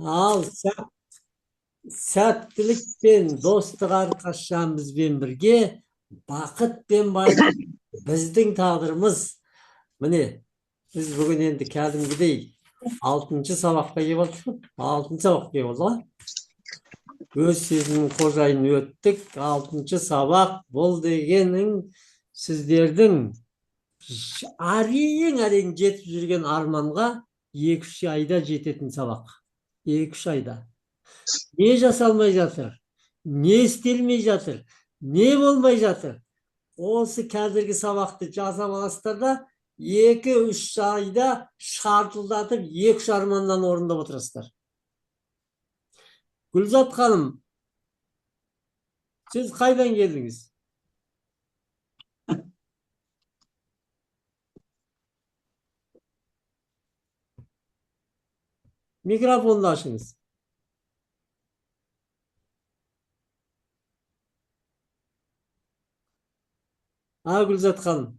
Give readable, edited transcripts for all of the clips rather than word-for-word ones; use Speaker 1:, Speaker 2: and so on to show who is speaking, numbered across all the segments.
Speaker 1: Ал сәттілік пен достық әрқашан бізбен бірге, бақыт пен байлық біздің тағдырымыз. Міне, біз бүгін енді кәдімгідей 6-шы сабаққа келіп отырмыз. 6-шы сабаққа келіп отырмыз. Өз сезімнің қожайыны өттік. 6-шы сабақ бұл дегенің сіздердің әрең жетіп жүрген арманға 2-3 айда жететін сабақ. 2-3 айда. Не жасалмай жатыр? Не істелмей жатыр? Не болмай жатыр? Осы қазіргі сабақты жаза аласыздар да 2-3 айда шартылдатып 2-3 армандан орындап отырасыздар. Гүлзат ханым, сіз қайдан келдіңіз? Микрофонды ашыңыз. Гүлзат ханым.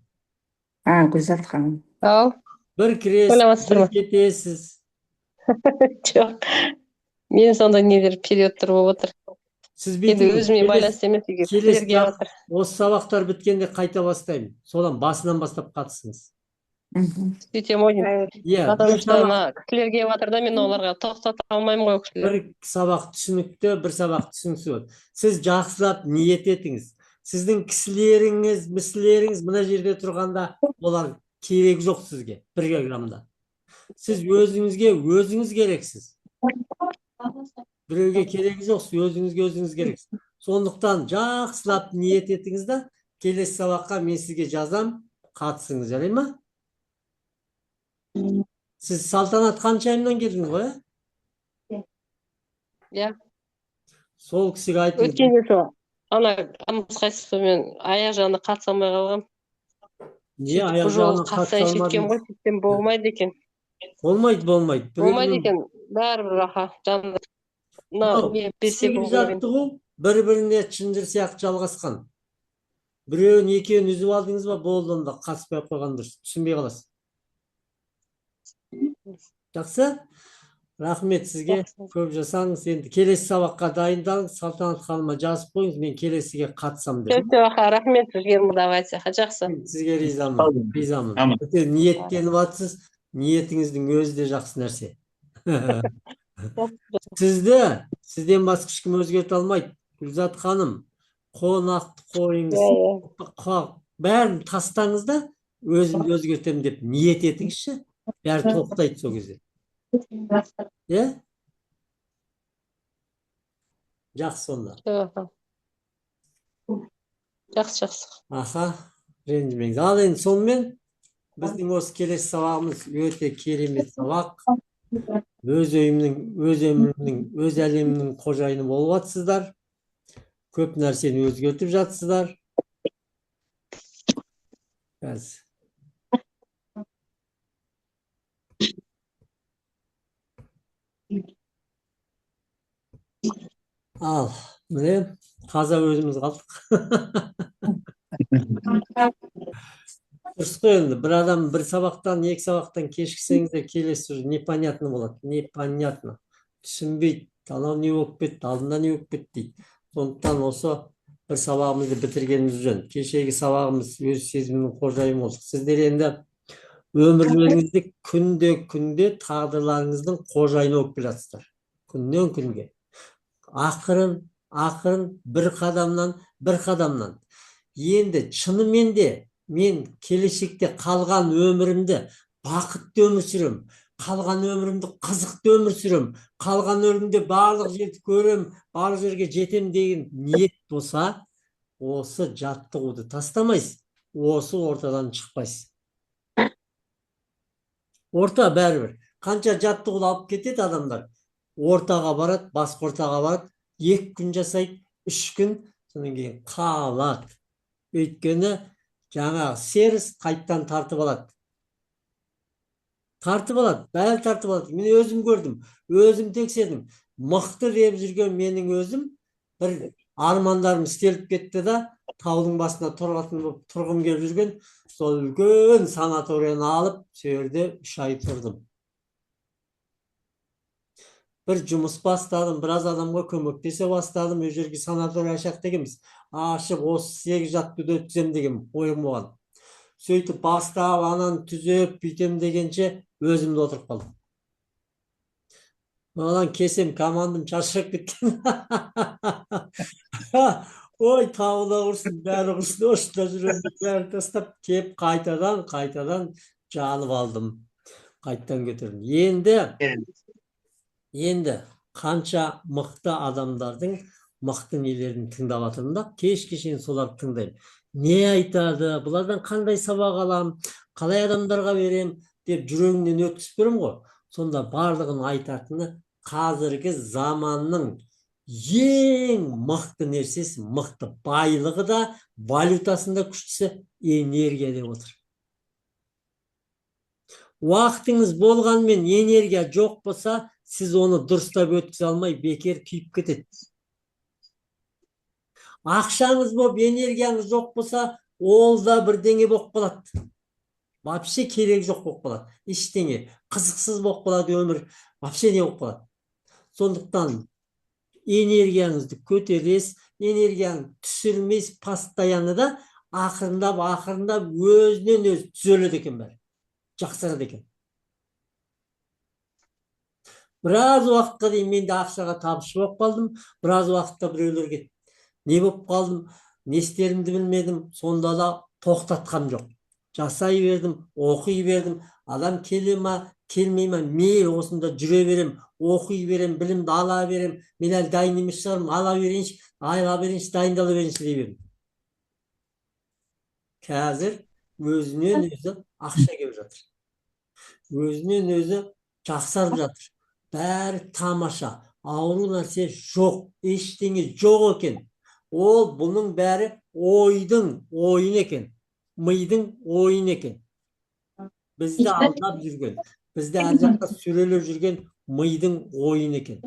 Speaker 2: Гүлзат ханым.
Speaker 3: Ау,
Speaker 1: Бір кіресіз,
Speaker 3: сәлеметсіздер
Speaker 1: бір
Speaker 3: ме?
Speaker 1: кетесіз.
Speaker 3: Жоқ. Мен сонда нелер периодтар болып отыр.
Speaker 1: Сіз
Speaker 3: Енді
Speaker 1: бүйтіңіз.
Speaker 3: өзіме байланысты емес екен.
Speaker 1: Келесі
Speaker 3: Кісілерге отыр.
Speaker 1: осы сабақтар біткенде қайта бастаймын. Содан басынан бастап қатысыңыз.
Speaker 3: Сөйтем ой.
Speaker 1: Иә,
Speaker 3: Потому что ана кісілер келіп жатыр да, мен оларға тоқтата алмаймын ғой кісілер.
Speaker 1: бір сабақ түсінікті, бір сабақ түсініксіз. Сіз жақсылап ниет етіңіз. Сіздің кісілеріңіз, міслеріңіз мына жерде тұрғанда олар керек жоқ сізге, 1 грамда. Сіз өзіңізге өзіңіз керексіз. Біреуге керегі жоқ, өзіңізге өзіңіз керексіз. Сондықтан жақсылап ниет етіңіз да, келесі сабаққа мен сізге жазам, қатысыңыз, жарай ма? Сіз Салтанат Қаншайымнан келдіңіз ғой?
Speaker 3: Иә.
Speaker 1: Сол кісіге айтыңыз.
Speaker 3: Өткенде сол ана қайсысы мен аяқ жағына қатыса алмай қалғам.
Speaker 1: Не аяқ жағына қатыса
Speaker 3: алмадым ғой, сөйтсем болмайды екен.
Speaker 1: Болмайды.
Speaker 3: Болмайды екен. Бәрібір аха, жанында.
Speaker 1: Істеген жаттығу бір-біріне шынжыр сияқты жалғасқан. Біреуін екеуін үзіп алдыңыз ба, болды, онда қатыспай қойған дұрыс. Түсінбей қаласыз. Жақсы? Рахмет сізге. Көп жасаңыз. Енді келесі сабаққа дайындалыңыз. Салтанат ханыма жазып қойыңыз, мен келесіге қатысам деп.
Speaker 3: Рахмет сізге, давайте. Жақсы.
Speaker 1: Сізге ризамын. Ниеттеніп жатсыз. Ниетіңіздің өзі де жақсы нәрсе. Сізден басқа ешкім өзгерте алмайды. Гүлзат ханым, қонақты қойыңыз. Бәрін тастаңыз да, өзімді өзгертемін деп ниет етіңізші. Бәрі тоқтайды сол кезде. Е? Жақсы сонда.
Speaker 3: Жақсы.
Speaker 1: Аха, ренжімеңіз. Ал енді сонымен біздің осы келесі сабағымыз өте керемет сабақ. Өз өмірімнің, өз әлемінің қожайыны болып жатсыздар. Көп нәрсені өзгертіп жатсыздар. Ал, міне, қаза өзіміз қалдық. Дұрыс қой енді, бір адам бір сабақтан, 2 сабақтан кешіксеңіздер, келесі непонятно болады. Непонятно. Түсінбейді. Анау не болып кетті, алдында не болып кетті дейді. Сондықтан осы бір сабағымызды бітіргеніміз жөн. Кешегі сабағымыз өз сезімнің қожайыны болдық. Сіздер енді өмірлеріңізде күнде тағдырларыңыздың қожайыны болып келе жатсыздар. Күннен күнге. Ақырын бір қадамнан. Енді шынымен де мен келешекте қалған өмірімді бақытты өмір сүрем, қалған өмірімді қызықты өмір сүрем, қалған өмірімде барлық жерді көрем, барлық жерге жетем деген ниет болса, осы жаттығуды тастамайсыз, осы ортадан шықпайсыз. Орта бәрібір. Қанша жаттығуды алып кетеді адамдар? Ортаға барады, басқа ортаға барады, 2 күн жасайды, 3 күн, содан кейін қалады. Өйткені жаңағы серіс қайттан тартып алады. Бәрі тартып алады. Мен өзім көрдім, өзім тексердім. Мықты деп жүрген менің өзім бір армандарым істеліп кетті да, таудың басына тұрғым келіп жүрген, сол үлкен санаторияны алып, сол жерде 3 ай тұрдым. Bir жұмыс бастадым, біраз адамға көмектесе бастадым, ол жерге санаторий ашақ дегенбіз. Ашып, осы 8 жатты өткізем деген ойым болған. Сөйтіп бастап, анан түзеп, бүйтем дегенше өзімді отырып қалдым. Маған кесем командам шаршап кеткен. Ой, тауда құрсын, бәрі құрсын, осында жүремін, бәрі тастап, кеп қайтадан жанып алдым. Қайттан көтердім. Енді қанша мықты адамдардың мықты нелерін тыңдап жатырмын да, кешке шейін соларды тыңдаймын. Не айтады, бұлардан қандай сабақ аламын, қалай адамдарға берем деп жүрегімнен өткізіп беремін ғой. Сонда барлығын айтатыны қазіргі заманның ең мықты нәрсесі, мықты байлығы да, валютасында күштісі энергия деп отыр. Уақытыңыз болғанмен энергия жоқ болса, сіз оны дұрыстап өткізе алмай бекер күйіп кетеді. Ақшаңыз болып, энергияңыз жоқ болса, ол да бірдеңе болып қалады. Вообще керек жоқ болып қалады. Ештеңе қызықсыз болып қалады өмір. Вообще не болып қалады. Сондықтан энергияңызды көтересіз, энергияны түсірмейсіз, постоянно да ақырындап өзінен өзі түзеледі екен бәрі. Жақсарады екен. Біраз уақытқа дейін мен де ақшаға табысшы болып қалдым. Біраз уақытта біреулерге не болып қалдым, не істерімді білмедім. Сонда да тоқтатқам жоқ. Жасай бердім, оқи бердім. Адам келе ма, келмей ма, мейлі осында жүре берем, оқи берем, білімді ала берем. Мен әлі дайын емес шығармын, ала берейінші, дайындала берейінші дей бердім. Қазір өзінен өзі ақша келіп жатыр. Өзінен өзі жақсарып жатыр. Бәрі тамаша, ауру нәрсе жоқ, ештеңе жоқ екен. Ол бұның бәрі ойдың ойын екен, мидың ойын екен. Бізді алдап жүрген, бізді әр жақта сүрелеп жүрген мидың ойын екен.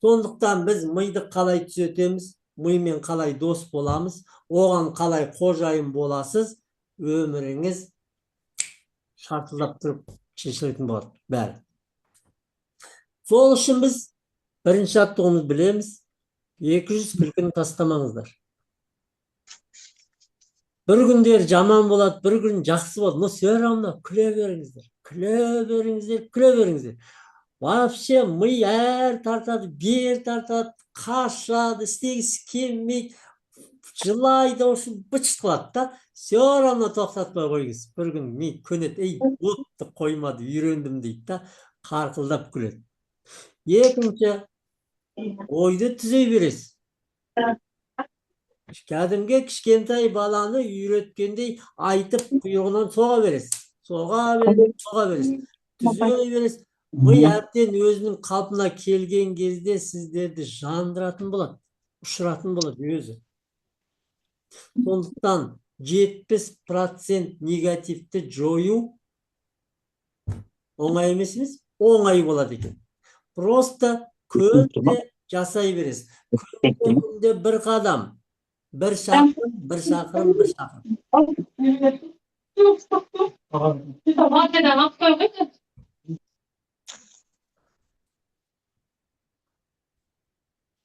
Speaker 1: Сондықтан біз миды қалай түзетеміз, мимен қалай дос боламыз, оған қалай қожайын боласыз, өміріңіз шартылдап тұрып шешілетін болады бәрі. Сол үшін біз бірінші жаттығуымызды білеміз. 200 күлкіні тастамаңыздар. Bir күндер жаман болады, бір күн жақсы болады. Но все равно күле беріңіздер. Вообще ми әр тартады, бер тартады, қашады, істегісі келмейді, жылайды, бычыт қылады да. Все равно тоқтатпай қойыңыз. Bir күн ми көнеді, ей, отты қоймады, үйрендім дейді да, қарқылдап күледі. Екінші, ойды түзей бересіз. Кәдімгі кішкентай баланы үйреткендей айтып құйрығынан соға бересіз. Түзей бересіз. Ми әбден өзінің қалпына келген кезде сіздерді жандыратын болады, ұшыратын болады өзі. Сондықтан 70% негативті жою оңай емес емес, оңай болады екен. Просто күнде жасай бересіз. Күнде бір қадам, бір шақырым.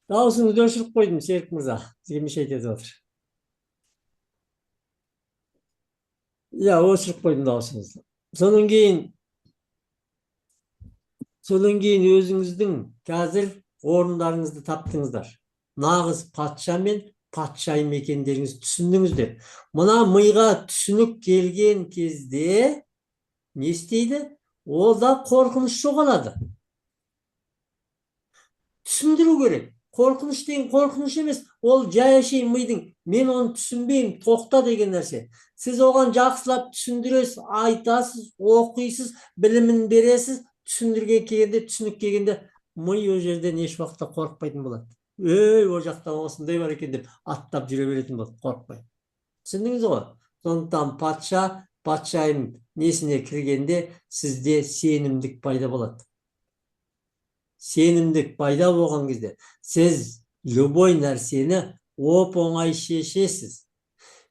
Speaker 1: Дауысыңызды өшіріп қойдым, Серік мырза. Сізге мешай етеді отыр. Өшіріп қойдым дауысыңызды. Сонан кейін өзіңіздің қазір орындарыңызды таптыңыздар. Нағыз патша мен патшайым екендеріңізді түсіндіңіздер. Мына миға түсінік келген кезде не істейді? Ол да қорқыныш жоғалады. Түсіндіру керек. Қорқыныш деген қорқыныш емес. Ол жай әшейін мидың. Мен оны түсінбеймін, тоқта деген нәрсе. Сіз оған жақсылап түсіндіресіз, айтасыз, оқисыз, білімін бересіз, түсіндірген келгенде, түсінік келгенде, ми о жерден еш уақытта қорықпайтын болады. О жақта осындай бар екен деп аттап жүре беретін болады, қорықпай. Түсіндіңіз ғой? Сондықтан патшайым несіне кіргенде сізде сенімдік пайда болады. Сенімдік пайда болған кезде сіз любой нәрсені оп-оңай шешесіз.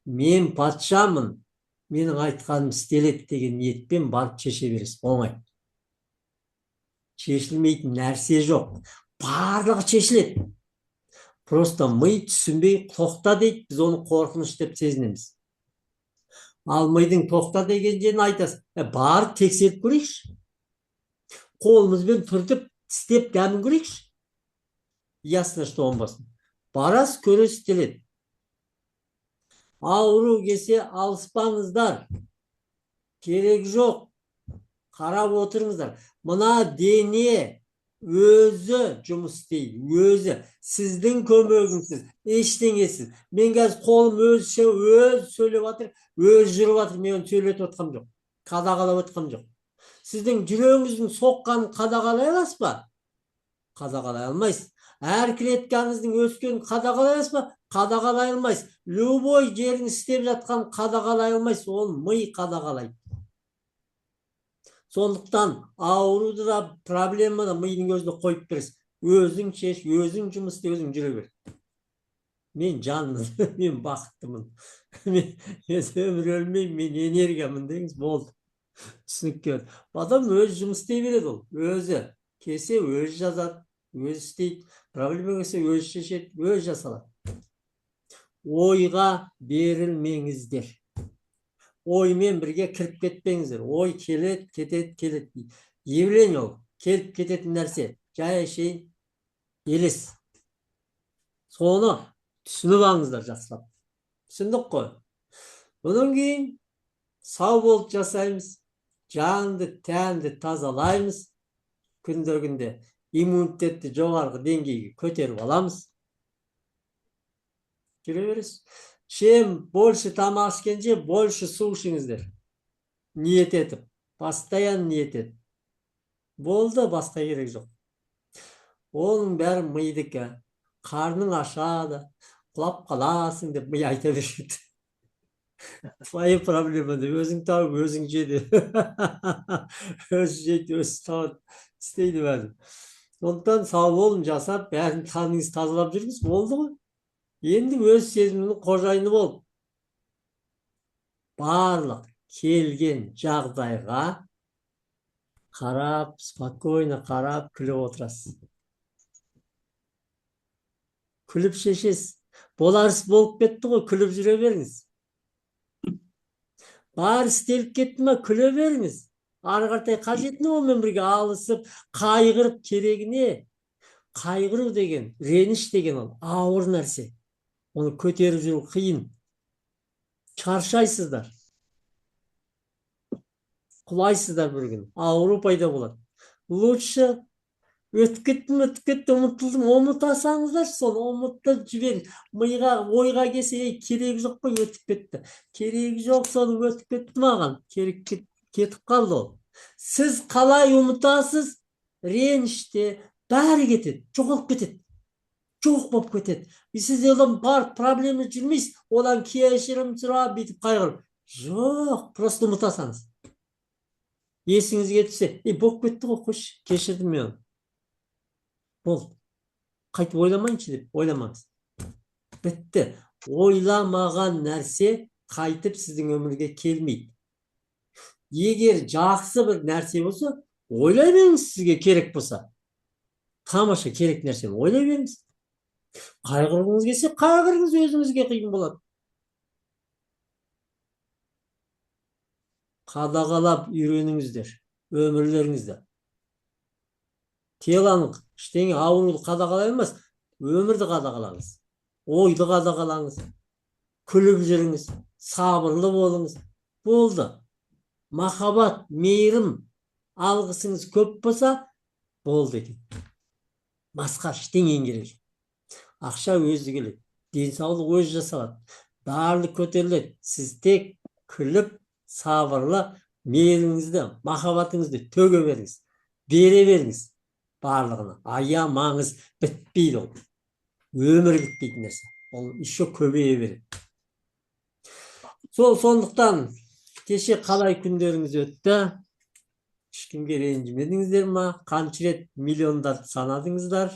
Speaker 1: Мен патшамын, менің айтқаным істеледі деген ниетпен барып шеше бересіз, оңай. Чешілмейтін нәрсе жоқ. Барлығы шешіледі. Просто ми түсінбей тоқта дейді, біз оны қорқыныш деп сезінеміз. Ал мидың тоқта деген жерін айтасыз. Барып тексеріп көрейікші. Қолымызбен түртіп, тістеп дәмін көрейікші. Ясно, что оңбасын. Барасыз, көресіз келеді. Ауру келсе алыспаңыздар. Керек жоқ. Қарап отырыңыздар. Мына дене өзі жұмыс істейді. Өзі. Сіздің көмегіңсіз. Ештеңесіз. Мен қазір қолым өз сөйлеп жатыр, өз жүріп жатыр. Мен сөйлетіп отқам жоқ. Қадағалап отқам жоқ. Сіздің жүрегіңіздің соққанын қадағалай аласыз ба? Қадағалай алмайсыз. Әр клеткаңыздың өскенін қадағалай аласыз ба? Қадағалай алмайсыз. Любой жерін істеп жатқан қадағалай алмайсыз. Ол ми қадағалайды. Сондықтан ауруды да, проблема да мидың өзіне қойып бересіз. Өзің шеш, өзің жұмыс істе, өзің жүре бер. Мен жанмын, мен бақыттымын. Мен өмір өлмеймін, мен энергиямын деңіз, болды. Түсінікке. Адам өз жұмыс істей береді ол. Өзі. Келсе өз жазады, өз істейді. Проблема келсе өз шешеді, өз жасалады. Ойға берілмеңіздер. Оймен бірге кіріп кетпеңіздер. Ой келеді, кетеді, келеді. Явление ол. Келіп кететін нәрсе. Жай әшейін елес. Соны түсініп алыңыздар жақсылап. Түсіндік қой. Бұдан кейін сау болып жасаймыз. Жанды, тәнді тазалаймыз. Күнде иммунитетті жоғарғы деңгейге көтеріп аламыз. Жүре бересіз. Чем больше тамақ ішкенше, больше су ішіңіздер. Ниет етіп. Постоянно ниет етіп. Болды, басқа керек жоқ. Оның бәрі мидікі. Қарның ашады. Құлап қаласың деп ми айта береді. Твои проблеманы өзің тауып, өзің жеді. Өз жейді, өз тауып істейді бәрі. Сондықтан сау болын жасап, бәрін қаныңыз тазалап жүріңіз, болды ғой. Енді өз сезімінің қожайыны болып, барлық келген жағдайға қарап, спокойно қарап, күліп отырасыз. Күліп шешесіз. Боларыс болып кетті ғой, күліп жүре беріңіз. Бар істеліп кетті ме, күле беріңіз. Ары қаратай қажетіне онымен бірге алысып, қайғырып керегіне. Қайғыру деген, реніш деген ол ауыр нәрсе. Оны көтеріп жүру қиын. Шаршайсыздар. Құлайсыздар бір күн. Ауру пайда болады. Лучше өтіп кетті, ұмытылдым. Ұмытасаңыздар, соны ұмытып жіберіңіз. Миға, ойға келсе, керегі жоқ қой, өтіп кетті. Керегі жоқ, соны өтіп кетті маған. Керек кетіп қалды ол. Сіз қалай ұмытасыз? Реніште бәрі кетеді, жоғалып кетеді. Жоқ болып кетеді. Сіз одан бар проблема жүрмейсіз. Одан кешірім сұрап, бүйтіп қайғырып. Жоқ, просто ұмытасаңыз. Есіңізге түссе, болып кетті ғой, қош, кешірдім мен. Болды. Қайтып ойламайыншы деп, ойламаңыз. Бітті. Ойламаған нәрсе қайтып сіздің өмірге келмейді. Егер жақсы бір нәрсе болса, ойлай беріңіз, сізге керек болса. Тамаша керек нәрсені ойлай беріңіз. Қайғырғыңыз келсе, қайғырыңыз, өзіңізге қиын болады. Қадағалап үйреніңіздер, өмірлеріңізді. Теланың ештеңе ауруды қадағалай алмас, өмірді қадағалаңыз. Ойды қадағалаңыз. Күліп жүріңіз, сабырлы болыңыз. Болды. Махаббат, мейірім, алғысыңыз көп болса, болды екен. Басқа ештеңе керек жоқ. Ақша өзі келеді, денсаулық өзі жасалады, барлық көтеріледі. Сіз тек күліп, сабырлы, мейіріміңізді, махаббатыңызды төге беріңіз, бере беріңіз барлығына. Аямаңыз, бітпейді ол. Өмір бітпейтін нәрсе. Ол еще көбейе береді. Сондықтан кеше қалай күндеріңіз өтті? Ешкімге ренжімедіңіздер ма? Қанша рет миллиондарды санадыңыздар?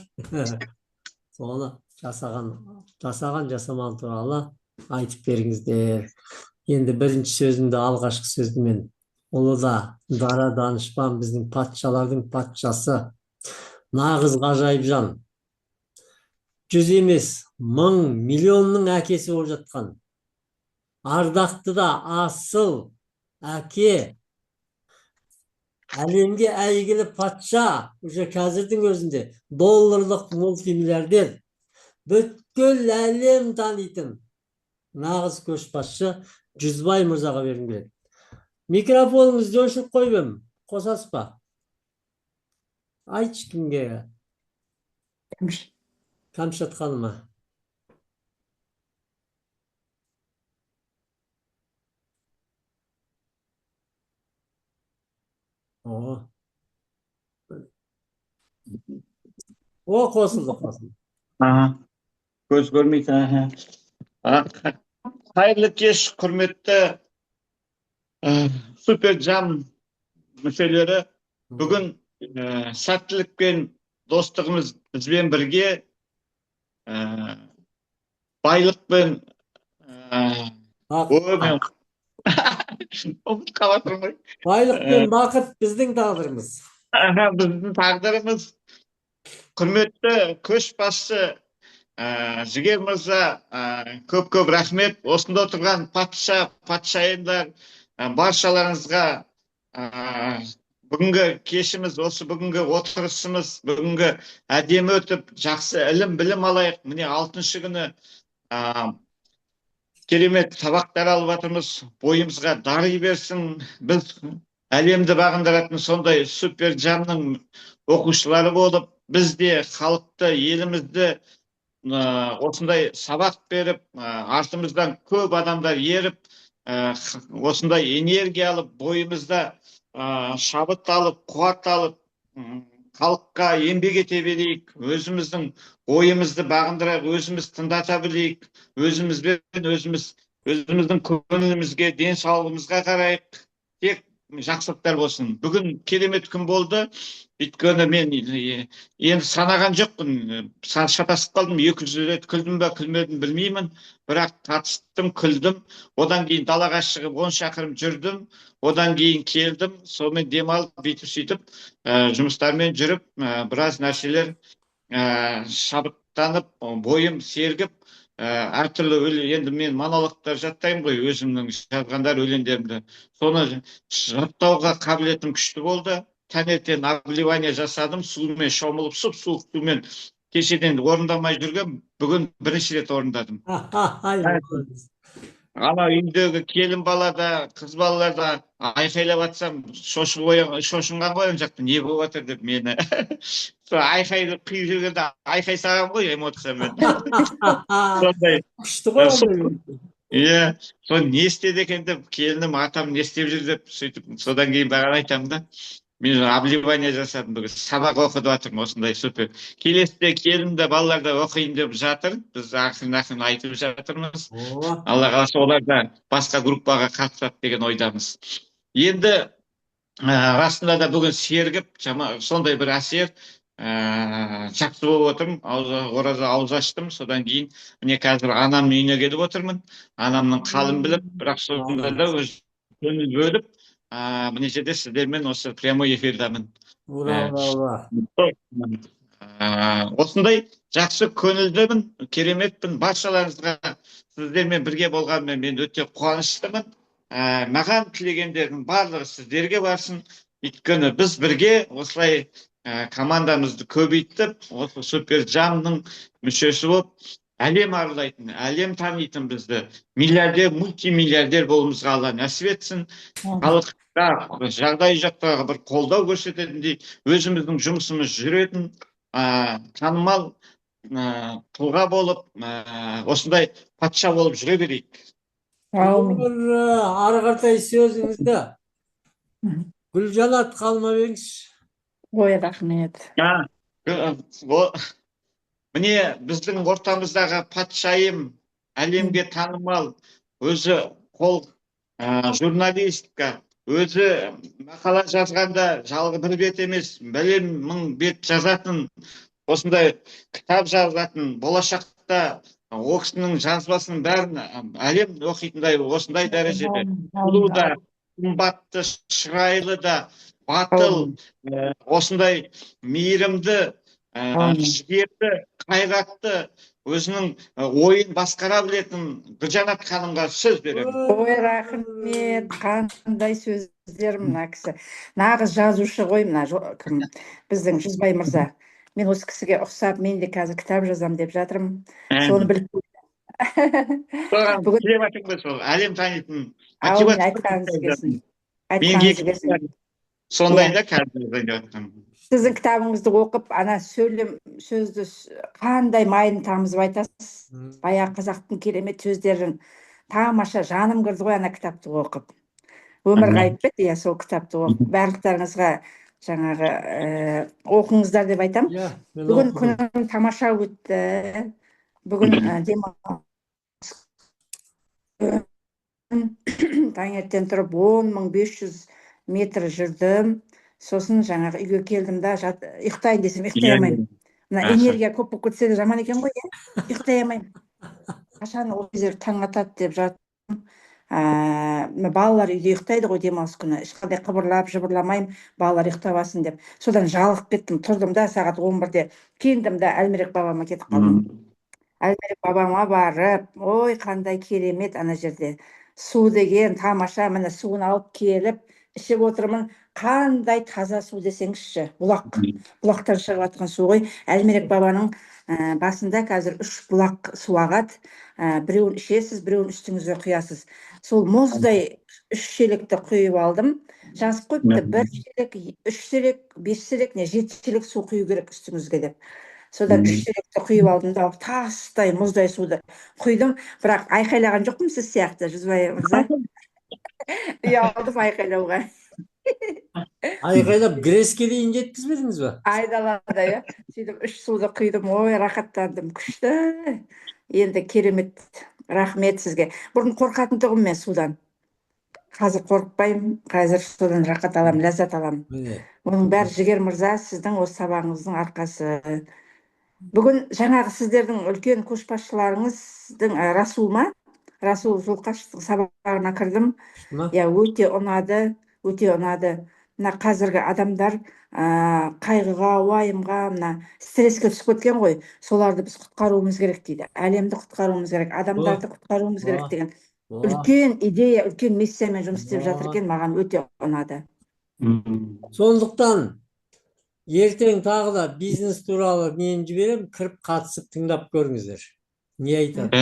Speaker 1: Соны жасаған жасаман туралы айтып беріңіздер. Енді бірінші сөзімді, алғашқы сөзді мен Ұлы да дара данышпан біздің патшалардың патшасы. Нағыз ғажайып жан. 100 емес, 1000, миллионның әкесі болып жатқан. Ардақты да асыл әке. Әлемге әйгілі патша. Уже қазірдің өзінде долларлық мультимиллиардер. Бүткіл әлем танитын нағыз көшбасшы Жүзбай мырзаға бергім келеді. Микрофоныңызды өшіріп қойып қосасыз ба? Айтшы кімге? Кәмшат ханыма. О, қосылды.
Speaker 4: Көз көрмейді. Қайырлы кеш, құрметті супер жам мүшелері. Бүгін сәттілік пен достығымыз бізбен бірге, байлық пен
Speaker 1: Байлық пен бақыт біздің тағдырымыз.
Speaker 4: Біздің тағдырымыз. Құрметті көшбасшы Жігер мырза, көп-көп рахмет. Осында отырған патшайымдар, баршаларыңызға бүгінгі кешіміз, осы бүгінгі отырысымыз, бүгінгі әдемі өтіп, жақсы білім алайық. Міне 6-шы күні керемет сабақтар алып жатырмыз. Бойымызға дари берсін. Біз әлемді бағындыратын сондай супер жамның оқушылары болып, бізде халықты, елімізді осындай сабақ беріп, артымыздан көп адамдар еріп, осындай энергия алып, бойымызда шабыт алып, қуат алып, халыққа еңбек ете берейік, өзіміздің ойымызды бағындырайық, өзіміз тыңдата білейік, өзіміздің көңілімізге, денсаулығымызға қарайық, тек жақсылықтар болсын. Бүгін керемет күн болды. Өйткені мен енді санаған жоқпын. Шатасып қалдым. 200 рет күлдім бе, күлмедім білмеймін. Бірақ қатыстым, күлдім. Одан кейін далаға шығып 10 шақырым жүрдім. Одан кейін келдім. Сонымен демалып, бүйтіп-сөйтіп жұмыстармен жүріп, біраз нәрселер шабыттанып, бойым сергіп, әртүрлі енді мен монологтар жаттаймын ғой, өзімнің жазғандар өлеңдерімді. Соны жаттауға қабілетім күшті болды. Таңертең обливание жасадым, сумен шомылып, суық сумен кешеден орындамай жүрген, бүгін бірінші рет орындадым. Ана үйдегі келін балада, қыз балаларда айқайлап атсам, шошынған ғой жақты, не болып жатыр деп мені. Сол айқайды қиып жүргенде айқай саған ғой эмоциямен.
Speaker 1: Күшті ғой.
Speaker 4: Иә, соны не істеді екен деп, келінім атам не істеп жүр деп, сөйтіп, содан кейін баған айтамын да. Мен обливание жасадым, бүгін сабақ оқыды жатырмын, осындай супер. Келесіде келінді балаларда оқиын деп жатыр, біз ақырын айтып жатырмыз. Алла қаласа олар да басқа группаға қатысады деген ойдамыз. Енді расында да бүгін сергіп, сондай бір әсер, жақсы болып отырмын, ораза ауыз аштым, содан кейін міне қазір анамның үйіне келіп отырмын. Анамның қалын біліп, бірақ сонда да өз көңіл бөліп, міне жерде сіздермен осы прямой эфирдамын. Осындай жақсы көңілдімін, кереметпін, баршаларыңызға сіздермен бірге болғанмен мен өте қуаныштымын. Маған тілегендердің барлығы сіздерге барсын. Өйткені біз бірге осылай командамызды көбейтіп, осы супер жамның мүшесі болып, әлем аралайтын, әлем танитын бізді миллиардер, мультимиллиардер болуымызға Алла нәсіп етсін. Халықта жағдай жоқтарға бір қолдау көрсететіндей, өзіміздің жұмысымыз жүретін, танымал тұлға болып, осындай патша болып жүре берейік.
Speaker 1: Ары қартай сөзіңізді Гүлжанат Қалмабекович.
Speaker 2: Ой, рахмет.
Speaker 4: Міне біздің ортамыздағы патшайым, әлемге танымал, өзі қол журналистика, өзі мақала жазғанда жалғы бір бет емес, бәлем 1000 бет жазатын, осындай кітап жазатын, болашақта Оксының жазбасының бәрін әлем оқитындай, осындай дәрежеде. Сұлу да, қымбатты, шырайлы да, батыл, осындай мейірімді, жігерді, қайратты, өзінің ойын басқара білетін Гүлжанат ханымға сөз беремін.
Speaker 2: Ой, рахмет, қандай сөздер мына кісі. Нағыз жазушы ғой мына кім, біздің Жүзбай мырза. Мен осы кісіге ұқсап, мен де қазір кітап жазам деп жатырмын. Соны біліп
Speaker 4: Соған
Speaker 2: бүгін
Speaker 4: тілеп атыңыз сол, әлем танитын
Speaker 2: әумин
Speaker 4: мотивация.
Speaker 2: айтқаныңыз келсін.
Speaker 4: Мен
Speaker 2: Айтқаныңыз келсін.
Speaker 4: кейде сондай да қазір жазайын деп жатырмын.
Speaker 2: Сіздің кітабыңызды оқып, ана сөзді қандай майын тамызып айтасыз. Баяғы қазақтың керемет сөздерін тамаша, жаным кірді ғой ана кітапты оқып. Өмір ғайып бет, иә, сол кітапты оқып. Барлықтарыңызға жаңағы оқыңыздар деп айтам. Бүгін күнім тамаша өтті. Бүгін таңертең тұрып 10.500 метр жүрдім. Сосын жаңағы үйге келдім да, ұйықтайын десем ұйықтай алмаймын. Мына энергия көп болып кетсе де жаман екен ғой, ұйықтай алмаймын. Қашан ол кездер таң атады деп жаттым. Балалар үйде ұйықтайды ғой демалыс күні. Ешқандай қыбырлап, жыбырламаймын, балалар ұйықтап алсын деп. Содан жалығып кеттім, тұрдым да сағат 11-де келдім да Әлмерек бабама кетіп қалдым. Әлмерек бабама барып, ой, қандай керемет ана жерде. Су деген тамаша, міне суын алып келіп, ішіп отырмын. Қандай таза су десеңізші, бұлақтан шығып жатқан су ғой. Әлмерек бабаның басында қазір 3 бұлақ су ағады. Біреуін ішесіз, біреуін үстіңізге құясыз. Сол мұздай 3 шелекті құйып алдым. Жазып қойыпты, 1 шелек, 3 шелек, 5 шелек, 7 шелек су құю керек үстіңізге деп. Содан 3 шелекті құйып алдым да, тастай, мұздай суды құйдым. Бірақ айқайлаған жоқпын сіз сияқты, Жүзбай мырза. Ұялдым айқайлауға.
Speaker 1: Айқайлап греске дейін жеткізбедіңіз ба?
Speaker 2: Айдалада, иә. Сөйтіп 3 суды құйдым, ой, рахаттандым, күшті. Енді керемет, рахмет сізге. Бұрын қорқатын тұғым мен судан. Қазір қорықпаймын, қазір судан рахат аламын, ләззат аламын. Оның бәрі Жігер мырза, сіздің осы сабағыңыздың арқасы. Бүгін жаңағы сіздердің үлкен көшбасшыларыңыздың Расул ма? Расул Зұлқашевтың сабағына кірдім. Өте ұнады, өте ұнады. Мына қазіргі адамдар қайғыға, уайымға, мына стресске түсіп кеткен ғой. Соларды біз құтқаруымыз керек дейді. Әлемді құтқаруымыз керек, адамдарды құтқаруымыз керек деген үлкен идея, үлкен миссиямен жұмыс істеп жатыр екен, маған өте ұнады.
Speaker 1: Сондықтан ертең тағы да бизнес туралы нені жіберем, кіріп қатысып тыңдап көріңіздер. Не айтады?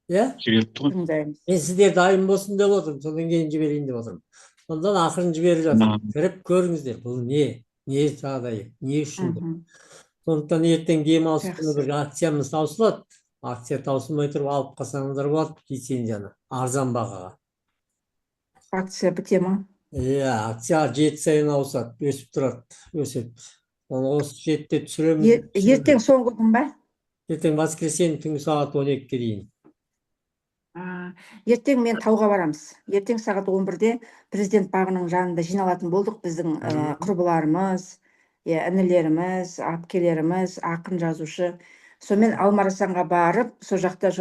Speaker 1: Мен сіздер дайын болсын деп отырмын, содан кейін жіберейін деп отырмын. Сондан ақырын жіберіп жатыр. Кіріп көріңіздер, бұл не жағдай, не үшін деп. Сондықтан ертең демалыс күні бір акциямыз таусылады. Акция таусылмай тұрып алып қалсаңыздар болады, лицензияны арзан бағаға.
Speaker 2: Акция біте ма?
Speaker 1: Иә, акция 7 сайын ауысады, өсіп тұрады, өседі. Осы 7-те түсіремін.
Speaker 2: Ертең соңғы күн ба?
Speaker 1: Ертең воскресенье түнгі сағат 12-ке дейін.
Speaker 2: Ертең мен тауға барамыз. Ертең сағат 11-де президент бағының жанында жиналатын болдық. Біздің құрбыларымыз, інілеріміз, апкелеріміз, ақын жазушы. Сонымен Алмарасанға барып, со жақта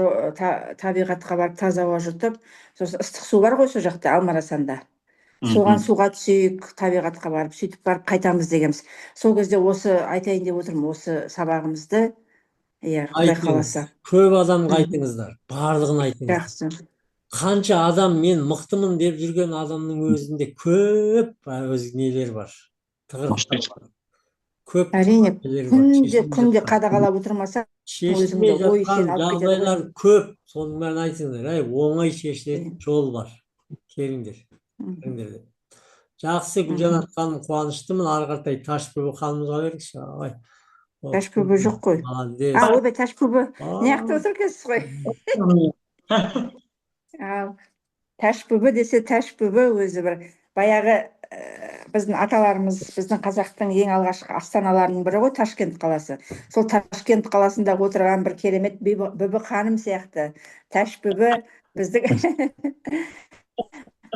Speaker 2: табиғатқа барып таза ауа жұтып, ыстық су бар ғой со жақта Алмарасанда. Соған суға түсейік, табиғатқа барып, сөйтіп барып қайтамыз дегенбіз. Сол кезде осы айтайын деп отырмын, осы сабағымызды, Құдай қаласа.
Speaker 1: Көп адамға айтыңыздар, барлығын айтыңыздар. Қанша адам мен мықтымын деп жүрген адамның өзінде көп өз нелер бар. Тығырықтар бар. Көп
Speaker 2: әрине, күнде қадағалап отырмаса,
Speaker 1: шешілмей жатқан жағдайлар көп. Соның бәрін айтыңыздар. Оңай шешілетін жол бар. Келіңдер. Жақсы, Гүлжанат ханым, қуаныштымын. Ары қаратай Ташпөбі ханымызға беріңізші.
Speaker 2: Ташпөбі жоқ қой. Ойбай, Ташпөбі не жақта отыр екенсіз ғой. Ташпөбі десе Ташпөбі өзі бір баяғы біздің аталарымыз, біздің қазақтың ең алғашқы астаналарының бірі ғой Ташкент қаласы. Сол Ташкент қаласында отырған бір керемет Бүбі ханым сияқты. Ташпөбі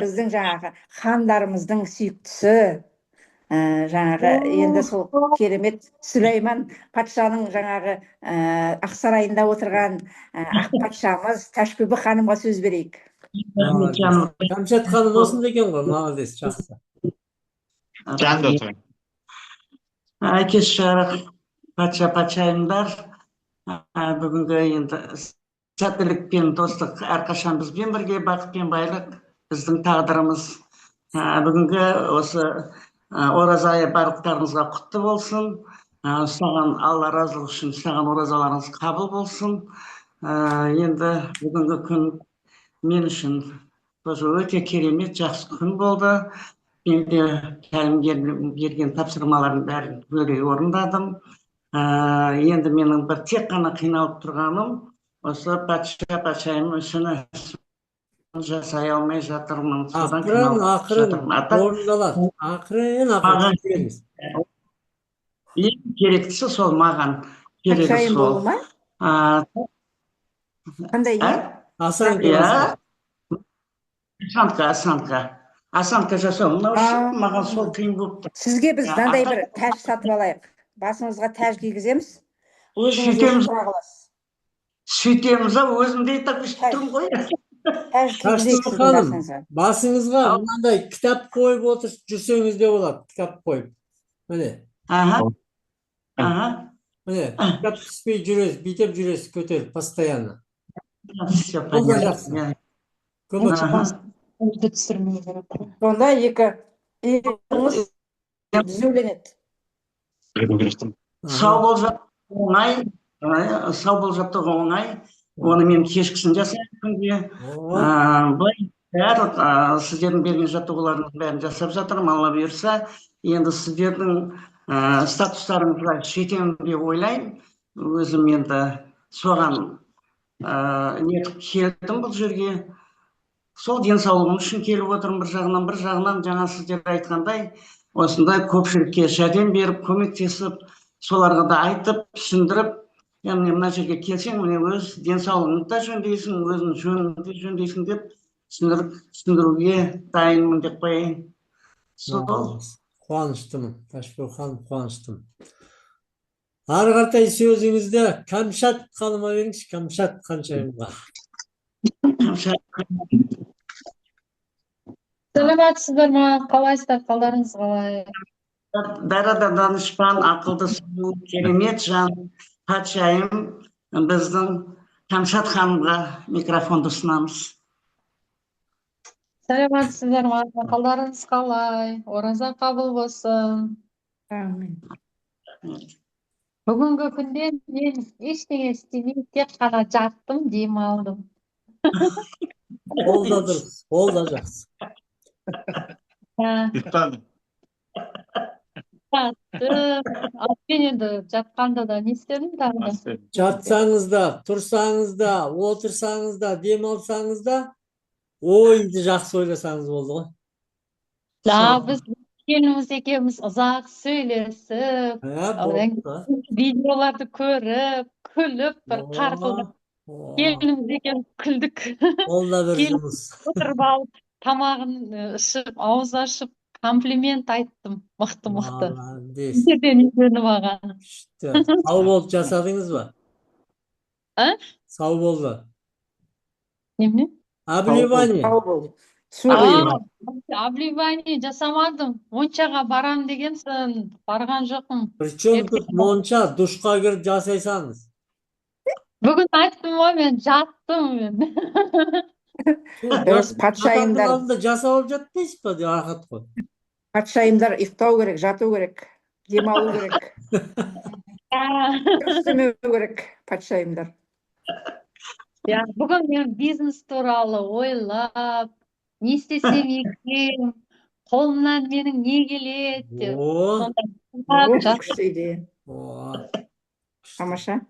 Speaker 2: біздің жаңағы хандарымыздың сүйіктісі. Жаңағы енді сол керемет Сүлейман патшаның жаңағы Ақсарайында отырған ақ патшамыз Ташпөбі ханымға сөз берейік.
Speaker 1: Молодец. Камшат ханым осында екен ғой, молодец, жақсы.
Speaker 4: Жанды отырайын.
Speaker 5: Кеш жарық патшайымдар, бүгінгі енді сәттілік пен достық әрқашан бізбен бірге, бақыт пен байлық біздің тағдырымыз. Бүгінгі осы ораза айы барлықтарыңызға құтты болсын. Саған Алла разылығы үшін саған оразаларыңыз қабыл болсын. Енді бүгінгі күн мен үшін өте керемет, жақсы күн болды. Мен де тәлімгердің берген тапсырмалардың бәрін өре орындадым. Енді менің бір тек қана қиналып тұрғаным осы патшайым үшін жасай алмай жатырмын. Содан қиналып жатырмын.
Speaker 1: Орындалады. Ақырын келеміз.
Speaker 5: Ең керектісі сол маған.
Speaker 2: Патшайым болу ма? Қандай ең?
Speaker 5: Асанка жасау. Мынау үшін маған сол қиын болып тұр.
Speaker 2: Сізге біз мынандай бір тәж сатып алайық. Басыңызға тәж кигіземіз. Өзіңіз отыра қаласыз.
Speaker 5: Сөйтеміз, өзімде айтып тұрмын ғой.
Speaker 2: Тәж кигізейік сіздің басыңызға.
Speaker 1: Басыңызға мынандай кітап қойып отыр, жүрсеңіз де болады, кітап қойып. Міне. Міне, кітап түспей жүресіз, бүйтіп жүресіз, көтеріп, постоянно. Бұл да жақсы.
Speaker 2: Сонда екі иығыңыз түзеуленеді.
Speaker 5: Сау бол жаттығы оңай. Оны мен кешкісін жасаймын күнде. Бәрі сіздердің берген жаттығуларының бәрін жасап жатырмын, Алла бұйырса. Енді сіздердің статустарыңызға жетемін деп ойлаймын. Өзім енді соған нетіп келдім бұл жерге. Сол денсаулығым үшін келіп отырмын бір жағынан жаңа сіздер айтқандай, осындай көпшілікке жәрдем беріп, көмектесіп, соларға да айтып, түсіндіріп, яғни мына жерге келсең, міне өз денсаулығыңды да жөндейсің, өзің жөніңді жөндейсің деп түсіндіруге дайынмын деп қояйын. Сол.
Speaker 1: Қуаныштымын, Ташбек ханым, қуаныштымын. Ары қаратай сөзіңізді Камшат ханыма беріңізші, Камшат ханшайымға.
Speaker 3: Саламатсыздар ма? Қалайсыздар? Қалдарыңыз қалай?
Speaker 5: Бәрі де данышпан, ақылды, керемет жан, патшайым, біздің Камшат ханымға микрофонды ұсынамыз.
Speaker 3: Саламатсыздар ма? Қалдарыңыз қалай? Ораза қабыл болсын. Бүгінгі күнде мен ештеңе істемей, тек қана жаттым, демалдым.
Speaker 1: Ол да дұрыс, ол да жақсы.
Speaker 4: Ұйықтадым.
Speaker 3: Мен енді жатқанда да не істедім тағы да?
Speaker 1: Жатсаңыз да, тұрсаңыз да, отырсаңыз да, демалсаңыз да, ойды жақсы ойласаңыз болды ғой.
Speaker 3: Біз келініміз екеуміз ұзақ сөйлесіп, видеоларды көріп, күліп, бір қарқылдап, келініміз екеуміз күлдік.
Speaker 1: Ол да бір жұмыс.
Speaker 3: Отырып алып, тамағын ішіп, ауыз ашып, комплимент айттым, мықты. Сіздерден үйреніп алған.
Speaker 1: Сау болып жасадыңыз ба? Сау болды.
Speaker 3: Неме?
Speaker 1: Обливание.
Speaker 3: Обливание жасамадым. Моншаға барам дегенсің, барған жоқпын.
Speaker 1: Причем тут монша, душқа кіріп жасайсаңыз.
Speaker 3: Бүгін айттым ғой, мен жаттым.
Speaker 2: Патшайымдар
Speaker 1: жасап жатпайсыз ба, рахат қой.
Speaker 2: Патшайымдар ұйықтау керек, жату керек, демалу керек. Істемеу керек, патшайымдар.
Speaker 3: Бүгін мен бизнес туралы ойлап, не істесем екен, қолымнан менің не келеді деп.
Speaker 2: Тамаша.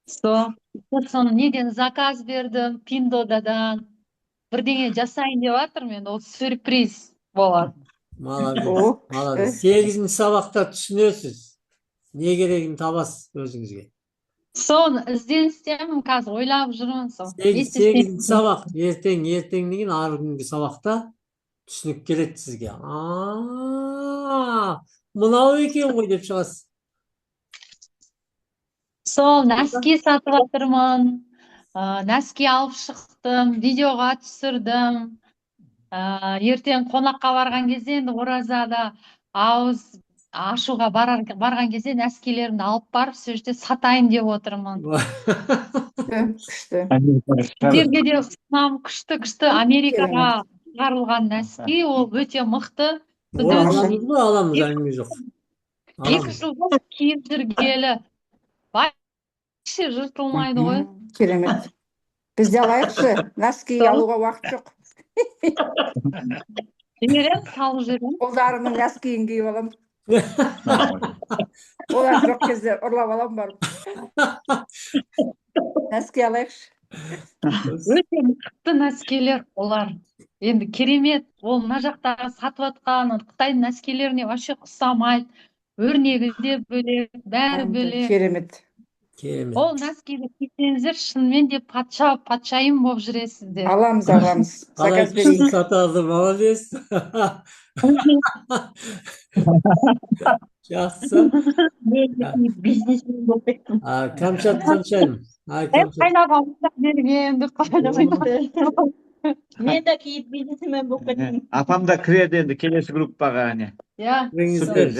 Speaker 3: Сосын неден заказ бердім, Пиндодадан. Бірдеңе жасайын деп жатырмын, ол сюрприз болады.
Speaker 1: Молодец. 8-ші сабақта түсінесіз. Не керегін табасыз өзіңізге.
Speaker 3: Соны ізденістемін, қазір ойлап жүрмін.
Speaker 1: 8-ші сабақ, ертең деген ары күнгі сабақта түсінік келеді сізге. Мынау екен ғой деп шығасыз.
Speaker 3: Сол нәски сатып жатырмын. нәски алып шықтым, видеоға түсірдім. Ертең қонаққа барған кезде енді оразада ауыз ашуға барған кезде нәскилерімді алып барып сол жерде сатайын деп отырмын.
Speaker 2: Күшті.
Speaker 3: Сіздерге де ұсынамын, күшті Америкаға шығарылған нәски, ол өте мықты.
Speaker 1: Аламыз ба, аламыз, әңгіме жоқ.
Speaker 3: 2 жыл болды киіп жүргелі. Вообще жыртылмайды ғой.
Speaker 2: Керемет. Біз де алайықшы, носки алуға уақыт жоқ.
Speaker 3: Жіберем, салып жіберем.
Speaker 2: Қолдарымның носкиін киіп аламын. Олар жоқ кезде ұрлап аламын барып. Носки алайықшы.
Speaker 3: Өте мықты нәскилер олар. Енді керемет, ол мына жақтағы сатып жатқан Қытайдың нәскилеріне вообще ұқсамайды. Өрнегі де бөлек, бәрі бөлек.
Speaker 2: Керемет.
Speaker 3: Ол нәскиді кисеңіздер, шынымен де патшайым болып жүресіздер.
Speaker 2: Аламыз.
Speaker 1: Қалай күшті сатады, молодец. Жақсы.
Speaker 3: Бизнесмен болып кеттім.
Speaker 1: Камчат қаншайым?
Speaker 3: Қайнаға ұстап берген деп қайнаға.
Speaker 6: Мен де киіп бизнесмен болып кеттім.
Speaker 4: Апам да кіреді енді келесі группаға.
Speaker 1: Кіріңіздер.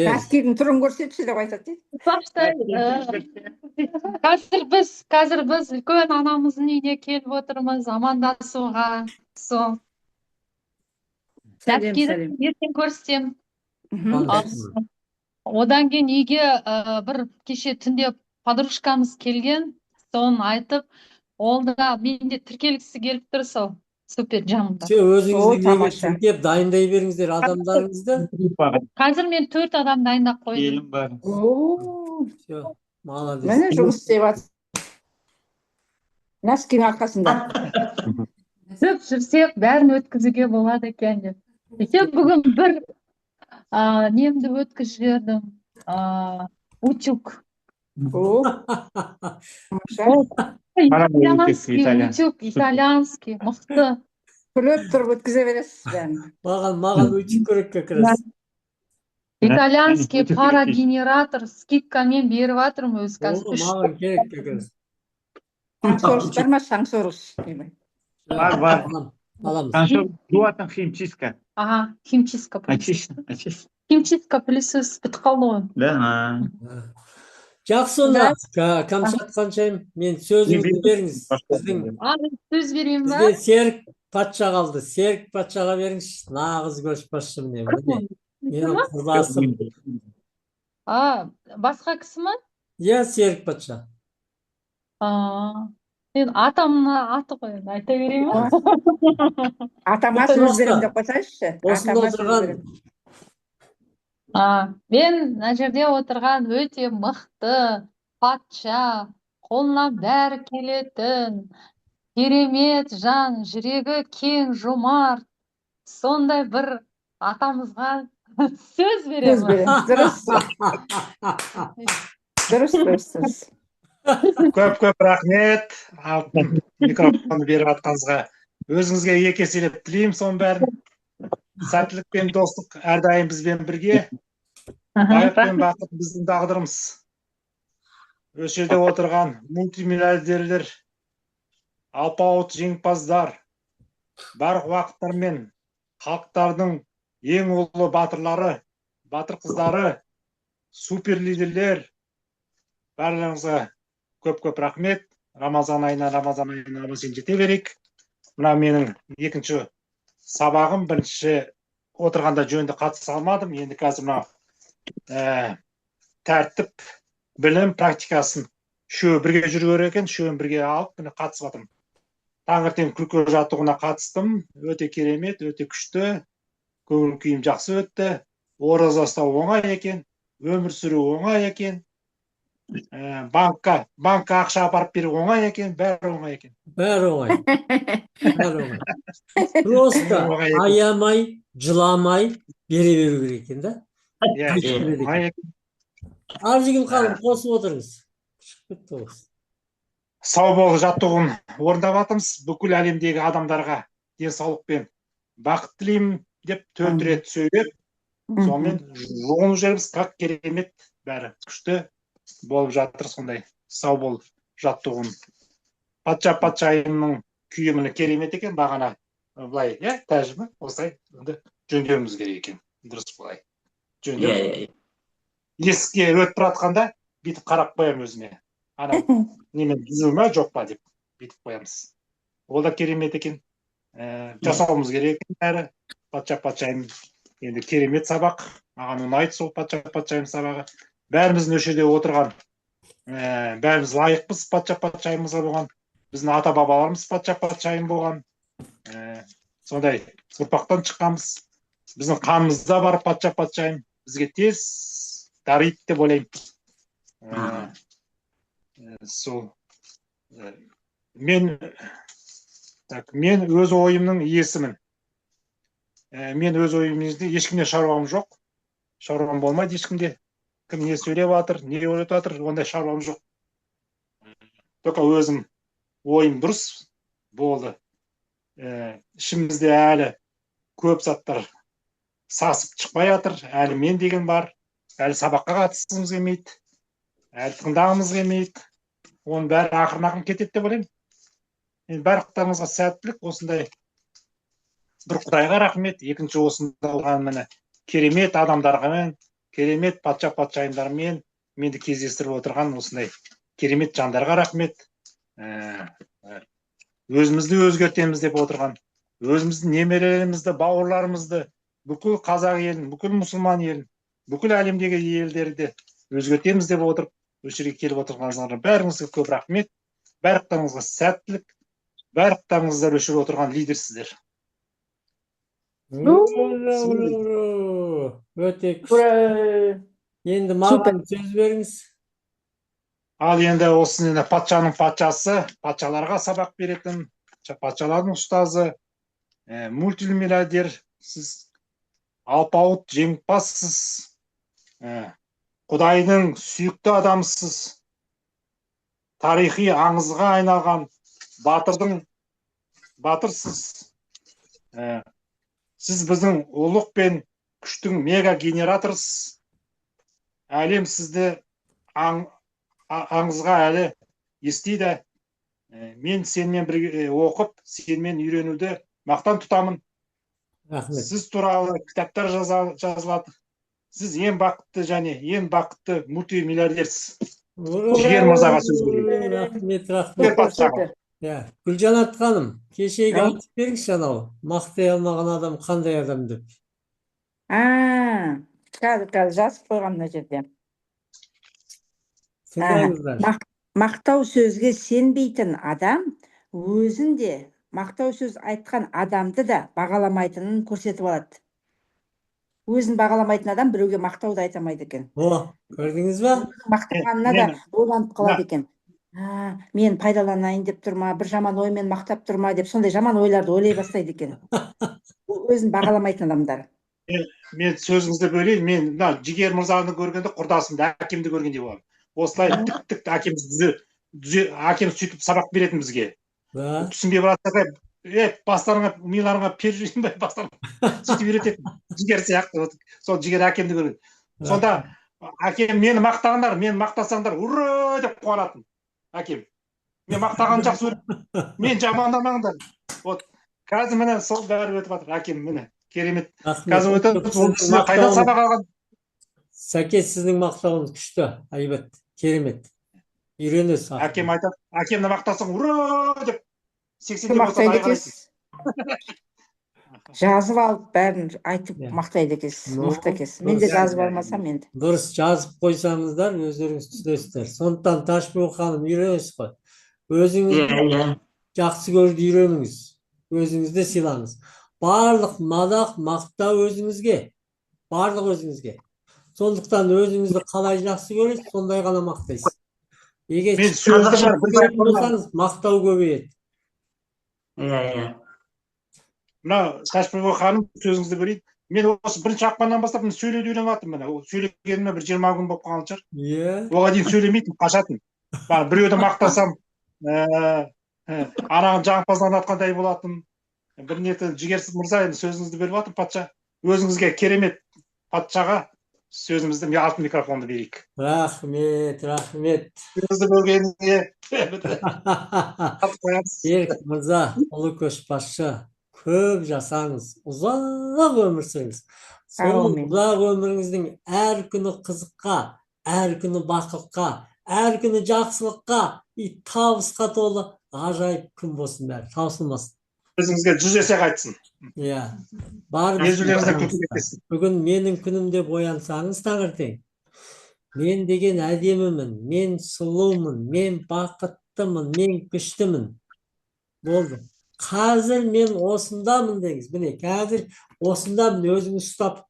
Speaker 2: Носкидің түрін көрсетші деп айтады.
Speaker 3: Қазір біз үлкен анамыздың үйіне келіп отырмыз, амандасуға.
Speaker 2: Сәлем.
Speaker 3: Ертең көрсетем. Одан кейін үйге бір кеше түнде подружкамыз келген, соны айтып, ол да менде тіркелгісі келіп тұр, сол супер жанымда.
Speaker 1: Өзіңізді неге тіркеп дайындай беріңіздер адамдарыңызды.
Speaker 3: Қазір мен 4 адам дайындап қойдым.
Speaker 4: Келін бар.
Speaker 1: Молодец.
Speaker 2: Міне жұмыс істеп жатыр. Носкидің арқасында.
Speaker 3: Сөп жүрсек, бәрін өткізуге болады екен деп. Бүгін бір немді өткізіп жібердім. Утюг. Итальянский, мықты.
Speaker 2: Күліп тұрып өткізе бересіз бәрін.
Speaker 1: Маған утюг керек как раз.
Speaker 3: Итальянский парогенератор скидкамен беріп жатырмын өзі қазір.
Speaker 1: Маған керек как раз.
Speaker 2: Шаңсорғыш бар ма, шаңсорғыш?
Speaker 4: Бар.
Speaker 1: Аламыз.
Speaker 4: Жуатын химчистка.
Speaker 3: Химчистка. Химчистка пылесос бітіп қалды ғой.
Speaker 4: Да.
Speaker 1: Жақсы онда, Камчат қаншайым, мен сөзіңізді беріңіз.
Speaker 3: Сөз берейін ба?
Speaker 1: Бізде Серік патша қалды. Серік патшаға беріңізші. Нағыз көшбасшы міне. Менің құрдасым.
Speaker 3: Басқа кісі ма?
Speaker 1: Иә, Серік патша.
Speaker 3: Мен атамның аты ғой, айта берейін ба?
Speaker 2: Атама сөз берем деп қойсайшы.
Speaker 1: Осында отырған.
Speaker 3: Мен мына жерде отырған өте мықты патша, қолына бәрі келетін, керемет жан, жүрегі кең, жомарт, сондай бір атамызға сөз беремін.
Speaker 2: Дұрыс.
Speaker 7: Көп рахмет. Микрофонды беріп атқаныңызға. Өзіңізге 2 еселеп тілеймін соның бәрін. Сәттілік пен достық әрдайым бізбен бірге. Байлық пен бақыт біздің тағдырымыз. Осы жерде отырған мультимиллиардерлер, алпауыт жеңімпаздар, барлық уақыттар мен халықтардың ең ұлы батырлары, батыр қыздары, супер лидерлер, барлығыңызға көп рахмет. Рамазан айына аман-есен жете берейік. Мына менің екінші сабағым, бірінші отырғанда жөнді қатыса алмадым. Енді қазір мына тәртіп, білім, практикасын үшеуі бірге жүру керек екен, үшеуін бірге алып, міне қатысып жатырмын. Таңертең күрке жаттығуына қатыстым. Өте керемет, өте күшті. Көңіл күйім жақсы өтті. Ораза ұстау оңай екен, өмір сүру оңай екен. Банкқа ақша апарып беру оңай екен, бәрі оңай екен.
Speaker 1: Бәрі оңай. Просто аямай, жыламай бере беру керек екен да. Арзігім қалып қосып отырыңыз.
Speaker 7: Сау бол жаттығуын орындап жатырмыз. Бүкіл әлемдегі адамдарға денсаулық пен бақыт тілеймін деп 4 рет сөйлеп, сонымен жолын жүрміз. Как керемет, бәрі күшті болып жатыр. Сондай сау бол жаттығуын патшайымның күйі міне керемет екен, бағана былай, иә, тәжімі осылай жөндеуіміз керек екен. Дұрыс былай. Жөндеу. Есікке өтіп жатқанда бүйтіп қарап қоямын өзіме. Анау немен түзу ма жоқ па деп бүйтіп қоямыз. Ол да керемет екен. Жасауымыз керек бәрі. Патшайым енді керемет сабақ. Маған ұнайды сол патшайым сабағы. Бәріміздің осы жерде отырған, бәріміз лайықпыз патшайымымызға болған. Біздің ата бабаларымыз патшайым болған. Сондай ұрпақтан шыққанбыз. Біздің қанымызда бар патшайым. Бізге тез дариды деп ойлаймын. Сол мен өз ойымның иесімін. Мен өз ойымызды ешкімде шаруам жоқ. Шаруам болмайды ешкімде. Кім не сөйлеп жатыр, не ойлап жатыр, ондай шаруам жоқ. Только өзім ойым дұрыс болды. Ішімізде әлі көп заттар сасып шықпай жатыр. Әлі мен деген бар. Әлі сабаққа қатысқымыз келмейді. Әлі тыңдағымыз келмейді. Оның бәрі ақырын кетеді деп ойлаймын. Барлықтарыңызға сәттілік, осындай бір Құдайға рахмет, екінші осында болған міне керемет адамдармен, керемет патшайымдармен менді кездестіріп отырған осындай керемет жандарға рахмет. Өзімізді өзгертеміз деп отырған, өзіміздің немерелерімізді, бауырларымызды, бүкіл қазақ елін, бүкіл мұсылман елін, бүкіл әлемдегі елдерді өзгертеміз деп отырып, осы жерге келіп отырғаныңызға бәріңізге көп рахмет. Барлықтарыңызға сәттілік, барлықтарыңыздар осы жерде отырған лидерсіздер.
Speaker 1: Өте күшті. Енді маған сөз беріңіз.
Speaker 7: Ал енді осы патшаның патшасы, патшаларға сабақ беретін, патшалардың ұстазы, мультимиллиардер, сіз алпауыт жеңімпазсыз, Құдайдың сүйікті адамсыз, тарихи аңызға айналған батырсыз. Сіз біздің ұлық пен күштің мега генераторсыз. Әлем сізді аңызға әлі естиді. Мен сенімен бірге оқып, сенімен үйренуді мақтан тұтамын. Сіз туралы кітаптар жазылады. Сіз ең бақытты және ең бақытты мультимиллиардерсіз. Жігер мырзаға сөз берейін.
Speaker 1: Рахмет. Гүлжанат ханым, кешегі айтып беріңізші анау, мақтай алмаған адам қандай адам деп.
Speaker 2: Қазір жазып қойған мына жерде.
Speaker 1: Тыңдаңыздар.
Speaker 2: Мақтау сөзге сенбейтін адам өзінде мақтау сөз айтқан адамды да бағаламайтынын көрсетіп алады. Өзін бағаламайтын адам біреуге мақтауды айтамайды екен.
Speaker 1: Көрдіңіз ба?
Speaker 2: Мақтағанына да ойланып қалады екен. Мен пайдаланайын деп тұрма, бір жаман оймен мақтап тұрма деп, сондай жаман ойларды ойлай бастайды екен. Өзін бағаламайтын адамдар.
Speaker 7: Мен сөзіңізді бөлейін, мен Жігер мырзаны көргенде құрдасымды, әкемді көргенде боламын. Осылай тік әкеміз сөйтіп сабақ беретін бізге. Түсінбей баратса, бастарыңа, миларыңа пер жүрейін бай, бастарыңа сөйтіп үйрететін. Жігер сияқты, сол Жігер әкемді көрген. Сонда әкем мені мақтағандар, мені мақтасаңдар, ура деп қуанатын. Әкем, мен мақтаған жақсы көріп, мен жамандамаңдар. Қазір міне сол бәрі өтіп жатыр, әкем міне керемет. Қазір өтіп, ол кісіне қайдан сабақ алған?
Speaker 1: Сәке, сіздің мақтауыңыз күшті, айбат, керемет. Үйренесіз.
Speaker 7: Әкем айтады, әкемді мақтасаң, ура деп 80
Speaker 2: мақтайды екенсіз. Жазып алып бәрін айтып мақтайды екенсіз, мықты екенсіз. Мен де жазып алмасам енді.
Speaker 1: Дұрыс, жазып қойсаңыздар, өздеріңіз түсінесіздер. Сондықтан Ташбек ханым үйренесіз ғой. Өзіңіз жақсы көруді үйреніңіз. Өзіңізді сыйлаңыз. Барлық мадақ, мақтау өзіңізге. Барлық өзіңізге. Сондықтан өзіңізді қалай жақсы көресіз, сондай ғана мақтайсыз. Егер болсаңыз, мақтау көбейеді.
Speaker 7: Мына Ташбек ханым сөзіңізді берейін. Мен осы бірінші ақпаннан бастап сөйлеуді үйреніп жатырмын. Сөйлегеніме бір 20 күн болып қалған шығар. Оған дейін сөйлемейтін, қашатын. Біреуді мақтасам, анаған жағымпазданатқандай болатын. Бір неті Жігер мырза, енді сөзіңізді беріп жатыр патша. Өзіңізге керемет патшаға сөзімізді алтын микрофонды берейік.
Speaker 1: Рахмет, рахмет.
Speaker 7: Сөзді бөлгеніңе
Speaker 1: Серік мырза, ұлы көшбасшы, көп жасаңыз, ұзақ өмір сүріңіз. Сол
Speaker 2: Аумин.
Speaker 1: ұзақ өміріңіздің әр күні қызыққа, әр күні бақытқа, әр күні жақсылыққа, табысқа толы ғажайып күн болсын бәрі, таусылмасын.
Speaker 7: өзіңізге 100 есе қайтсын.
Speaker 1: Иә. Бар
Speaker 7: Езулеріңізді күтіп кетесін.
Speaker 1: бүгін менің күнім деп оянсаңыз таңертең. Мен деген әдемімін, мен сұлумын, мен бақыттымын, мен күштімін. Болды. Қазір мен осындамын деңіз. Міне, қазір осындамын, өзіңіз ұстап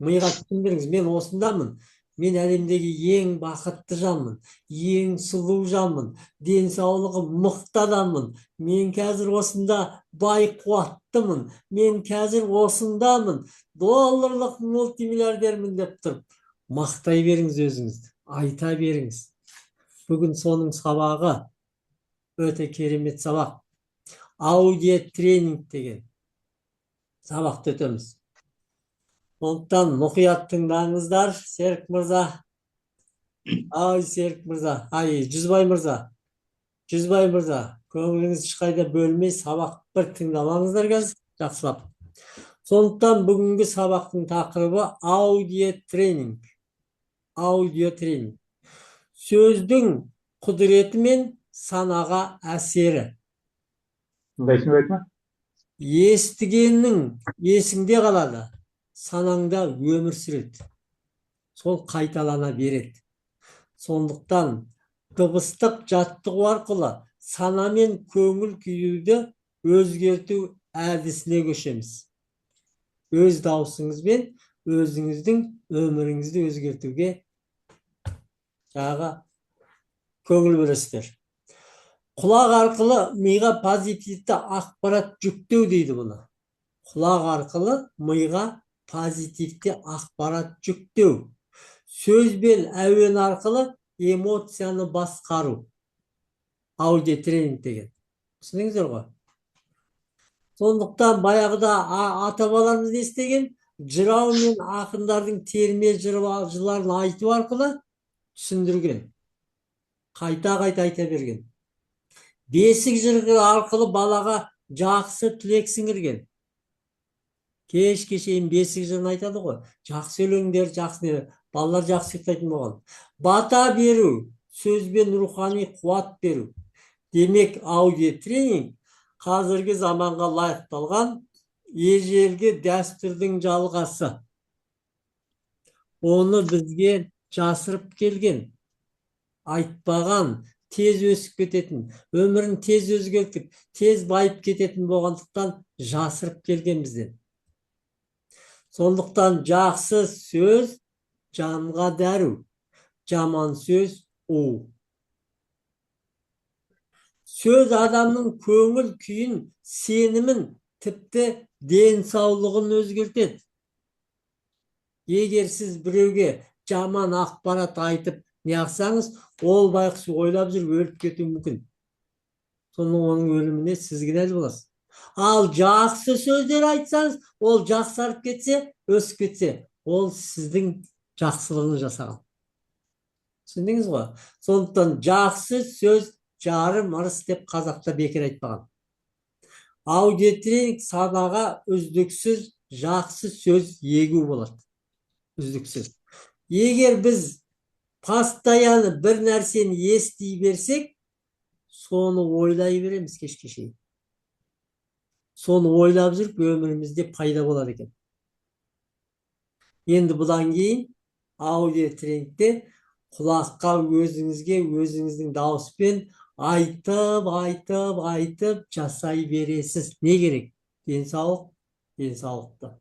Speaker 1: миға түсіндіріңіз. Мен осындамын. Мен әлемдегі ең бақытты жанмын, ең сұлу жанмын, денсаулығы мықты адаммын. Мен қазір осында бай қуаттымын. Мен қазір осындамын. Долларлық мультимиллиардермін деп тұрып, мақтай беріңіз өзіңізді, айта беріңіз. Бүгін соның сабағы өте керемет сабақ. Аудио тренинг деген сабақты өтеміз. Сондықтан мұқият тыңдаңыздар, Серік мырза. Ай, Серік мырза. Ай, Жүзбай мырза. Жүзбай мырза. Көңіліңіз ешқайда бөлмей, сабақ бір тыңдамаңыздар қазір, жақсылап. Сондықтан бүгінгі сабақтың тақырыбы аудио тренинг. Аудио тренинг. Сөздің құдіреті мен санаға әсері. Естігеннің есіңде қалады, санаңда өмір сүреді. Сол қайталана береді. Сондықтан дыбыстық жаттығу арқылы сана мен көңіл күйді өзгерту әдісіне көшеміз. Өз даусыңызбен өзіңіздің өміріңізді өзгертуге көңіл бөлесіздер. Құлақ арқылы миға позитивті ақпарат жүктеу дейді бұны. Құлақ арқылы миға позитивті ақпарат жүктеу. Сөз бен әуен арқылы эмоцияны басқару. Аудио тренинг деген. Түсініңіздер ғой? Сондықтан баяғыда ата-бабаларымыз не істеген? Жырау мен ақындардың терме жырларын айту арқылы түсіндірген. Қайта-қайта айта берген. Бесік жыры арқылы балаға жақсы тілек сіңірген. Кеш-кешейін бесік жырын айтады ғой. Жақсы өлеңдер, жақсы балалар жақсы ұйықтайтын болған. Бата беру, сөзбен рухани қуат беру. Демек, аудио тренинг қазіргі заманға лайықталған ежелгі дәстүрдің жалғасы. Оны бізге жасырып келген, айтпаған, тез өсіп кететін, өмірін тез өзгертіп, тез байып кететін болғандықтан жасырып келген бізден. Сондықтан жақсы сөз жанға дәру, жаман сөз у. Сөз адамның көңіл күйін, сенімін, тіпті денсаулығын өзгертеді. Егер сіз біреуге жаман ақпарат айтып не ақсаңыз, ол байқұс ойлап жүріп өліп кетуі мүмкін. Оның өліміне сіз кінәлі боласыз. Ал жақсы сөздер айтсаңыз, ол жақсарып кетсе, өсіп кетсе, ол сіздің жақсылығын жасаған. Түсіндіңіз ғой? Сондықтан жақсы сөз жарым ырыс деп қазақта бекер айтпаған. Аудио тренинг санаға үздіксіз жақсы сөз егу болады. Үздіксіз. Егер біз постоянно бір нәрсені ести берсек, соны ойлай береміз кеш-кешейін. Соны ойлап жүріп, өмірімізде пайда болады екен. Енді бұдан кейін аудио тренингте құлаққа өзіңізге, өзіңіздің дауыспен айтып жасай бересіз. Не керек? Денсаулық, денсаулықты.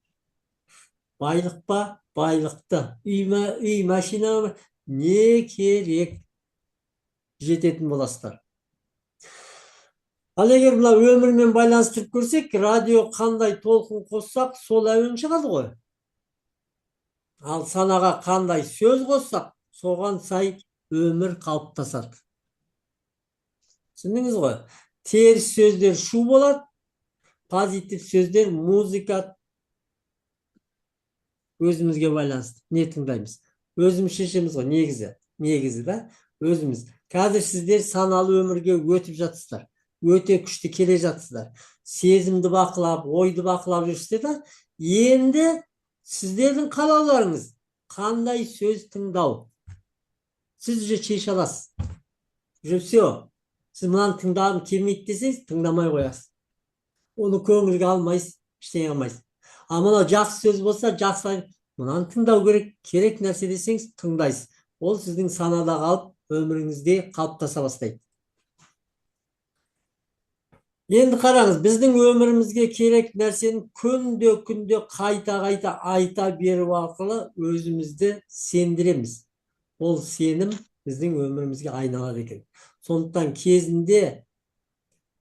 Speaker 1: Байлық па? Байлықты. Үй, машина не керек? Жететін боласыздар. Ал егер бұла өмірмен байланыстырып көрсек, радио қандай толқын қоссақ, сол әуен шығады ғой. Ал санаға қандай сөз қоссақ, соған сай өмір қалыптасады. Түсіндіңіз ғой? Теріс сөздер шу болады, позитив сөздер музыка өзімізге байланысты не тыңдаймыз. Өзіміз шешеміз ғой негізі да өзіміз. Қазір сіздер саналы өмірге өтіп жатсыздар. Өте күшті келе жатсыздар. Сезімді бақылап, ойды бақылап жүрсіздер да, енді сіздердің қалауларыңыз қандай сөз тыңдау. Сіз уже шеше аласыз. Уже все. Сіз мынаны тыңдағым келмейді десеңіз, тыңдамай қоясыз. Оны көңілге алмайсыз, ештеңе алмайсыз. А мынау жақсы сөз болса, жақсы мынаны тыңдау керек нәрсе десеңіз, тыңдайсыз. Ол сіздің санада қалып, өміріңізде қалыптаса бастайды. Енді қараңыз, біздің өмірімізге керек нәрсені күнде қайта айта беру арқылы өзімізді сендіреміз. Ол сенім біздің өмірімізге айналады екен. Сондықтан кезінде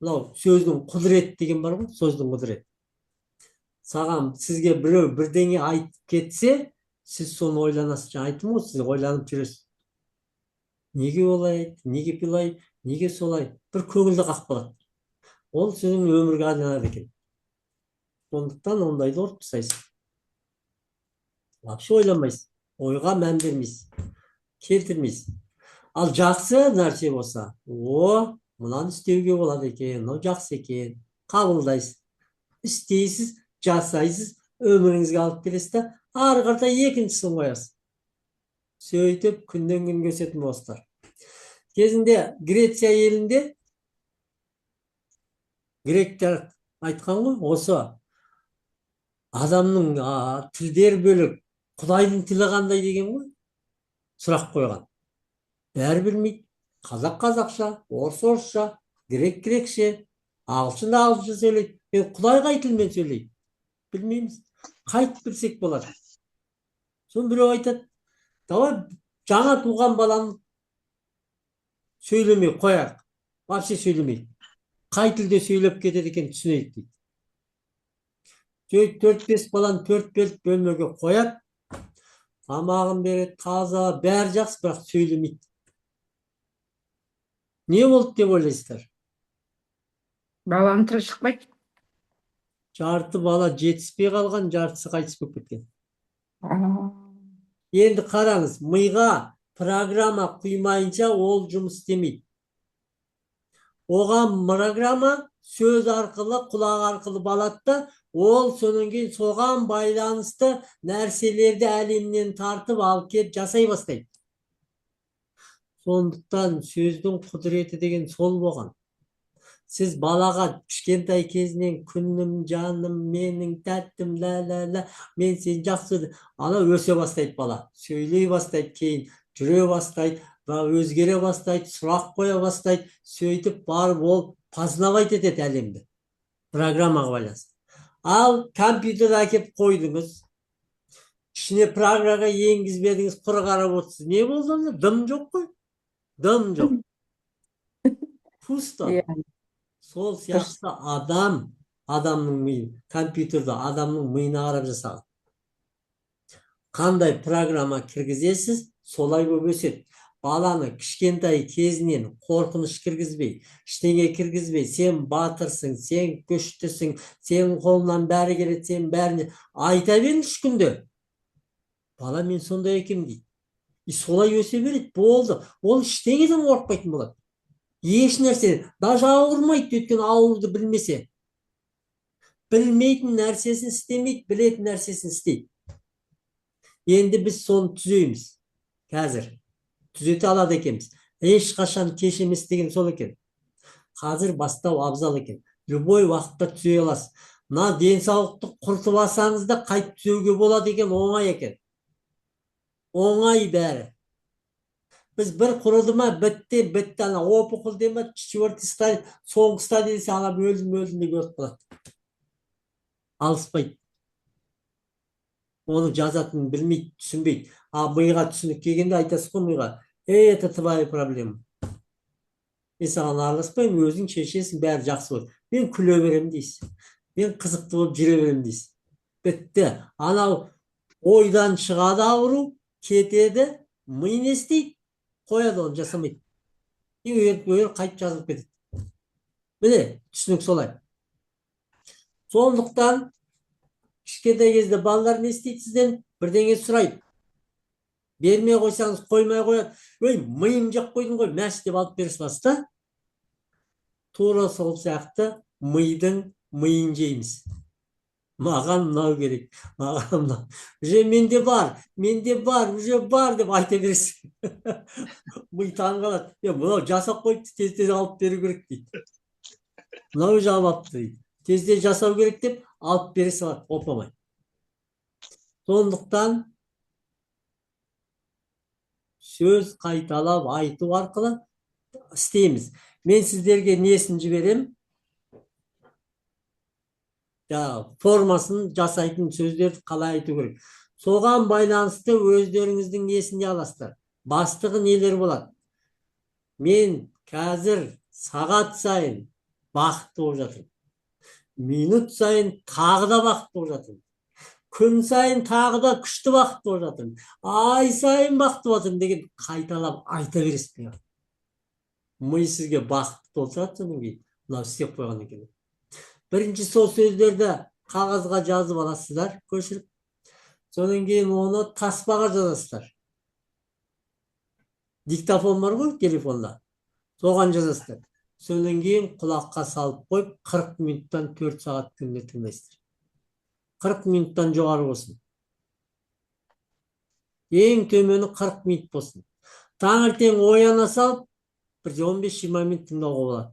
Speaker 1: мынау сөздің құдірет деген бар ғой, сөздің құдірет. Саған сізге біреу бірдеңе айтып кетсе, сіз соны ойланасыз. Жаңа айттым ғой, сіз ойланып жүресіз. Неге олай айтты, неге бұлай, неге солай? Бір көңілді қақ болады. Ол сіздің өмірге айналады екен. Сондықтан ондайды ұрып тастайсыз. Вообще ойламайсыз. Ойға мән бермейсіз. Келтірмейсіз. Ал жақсы нәрсе болса, мынаны істеуге болады екен, мынау жақсы екен. Қабылдайсыз. Істейсіз, жасайсыз, өміріңізге алып келесіз да, ары қарата екіншісін қоясыз. Сөйтіп күннен күнге өсетін боласыздар. Кезінде Греция елінде гректер айтқан ғой, осы адамның тілдер бөлек, Құдайдың тілі қандай деген ғой, сұрақ қойған. Бәрі білмейді. Қазақ қазақша, орыс орысша, грек грекше, ағылшын ағылшынша сөйлейді. Құдай қай тілмен сөйлейді? Білмейміз. Қайтып білсек болады. Соны біреу айтады, давай жаңа туған баланы сөйлемей қояйық. Вообще сөйлемейді. Қай тілде сөйлеп кетеді екен түсінейік дейді. 4-5 баланы 4 бөлмеге қояды, тамағын береді, таза, бәрі жақсы, бірақ сөйлемейді. Не болды деп ойлайсыздар?
Speaker 2: Баланың тілі шықпайды.
Speaker 1: Жарты бала жетіспей қалған, жартысы қайтыс болып кеткен. Енді қараңыз, миға программа құймайынша ол жұмыс істемейді. Оған программа сөз арқылы, құлақ арқылы балады да, ол сонан кейін соған байланысты нәрселерді әлемнен тартып алып келіп жасай бастайды. Сондықтан сөздің құдіреті деген сол болған. Сіз балаға кішкентай кезінен күнім, жаным, менің тәттім, ла, мен сен жақсы, ана өсе бастайды бала. Сөйлей бастайды, кейін жүре бастайды, өзгере бастайды, сұрақ қоя бастайды, сөйтіп барып ол познавать етеді әлемді. Программаға байланысты. Ал компьютер әкеп қойдыңыз, ішіне программаға енгізбедіңіз, құр қарап отырсыз. Не болды? Дым жоқ қой. Дым жоқ. Пусто. Сол сияқты адамның миы, компьютерді адамның миына қарап жасаған. Қандай программа кіргізесіз, солай болып өседі. Баланы кішкентай кезінен қорқыныш кіргізбей, ештеңе кіргізбей, сен батырсың, сен күштісің, сен қолынан бәрі келеді, сен бәріне айта беріңіз 3 күнде. Бала мен сондай екем дейді. Солай өсе береді, болды. Ол ештеңеден қорықпайтын болады. Еш нәрсе, даже ауырмайды, өйткені ауруды білмесе. Білмейтін нәрсесін істемейді, білетін нәрсесін істейді. Енді біз соны түзейміз. Қазір түзете алады екенбіз. Ешқашан кеш емес деген сол екен. Қазір бастау абзал екен. Любой уақытта түзей аласыз. Мына денсаулықты құртып алсаңыз да қайтып түзеуге болады екен, оңай екен. Оңай бәрі. Біз бір құрылды ма, бітті, ана опықыл деме, 4-й стадия, соңғы стадия десе алап өлдім деп өліп қалады. Алыспайды. Оны жазатынын білмейді, түсінбейді. Миға түсінік келгенде айтасыз ғой миға, это твоя проблема. Мен саған араласпаймын, өзің шешесің, бәрі жақсы болады. Мен күле берем дейсіз. Мен қызықты болып жүре берем дейсіз. Бітті. Анау ойдан шығады ауру, кетеді, ми не істейді? Қояды, оны жасамайды. Қайтып жазылып кетеді. Міне, түсінік солай. Сондықтан кішкентай кезде балалар не істейді сізден? бірдеңе сұрайды. Бермей қойсаңыз қоймай қояды. Ой, миым жеп қойдың ғой, мәш деп алып бере саласыз да. Тура сол сияқты мидың миын жейміз. Маған мынау керек, маған мынау. Уже менде бар, уже бар деп айта бересің. Ми таңғалады. Мынау жасап қойыпты, тез алып беру керек дейді. Мынау уже алыпты дейді. Тез жасау керек деп алып бере салады, опамай. Сондықтан сөз қайталап айту арқылы істейміз. Мен сіздерге несін жіберем? Формасын жасайтын сөздерді қалай айту керек. Соған байланысты өздеріңіздің несін аласыздар. Бастығы нелер болады? Мен қазір сағат сайын бақытты болып жатырмын. Минут сайын тағы да бақытты болып жатырмын. Күн сайын тағы да күшті бақытты болып жатырмын. Ай сайын бақытты болып жатырмын деген қайталап айта бересіз. Ми сізге бақытты болса, содан кейін мынау істеп қойғаннан кейін. Бірінші сол сөздерді қағазға жазып аласыздар, көшіріп. Содан кейін оны таспаға жазасыздар. Диктофон бар ғой телефонда. Соған жазасыздар. Содан кейін құлаққа салып қойып, 40 минуттан 4 сағат күнде тыңдайсыздар. 40 минуттан жоғары болсын. Ең төмені 40 минут болсын. Таңертең ояна салып, 15-20 минут тыңдауға болады.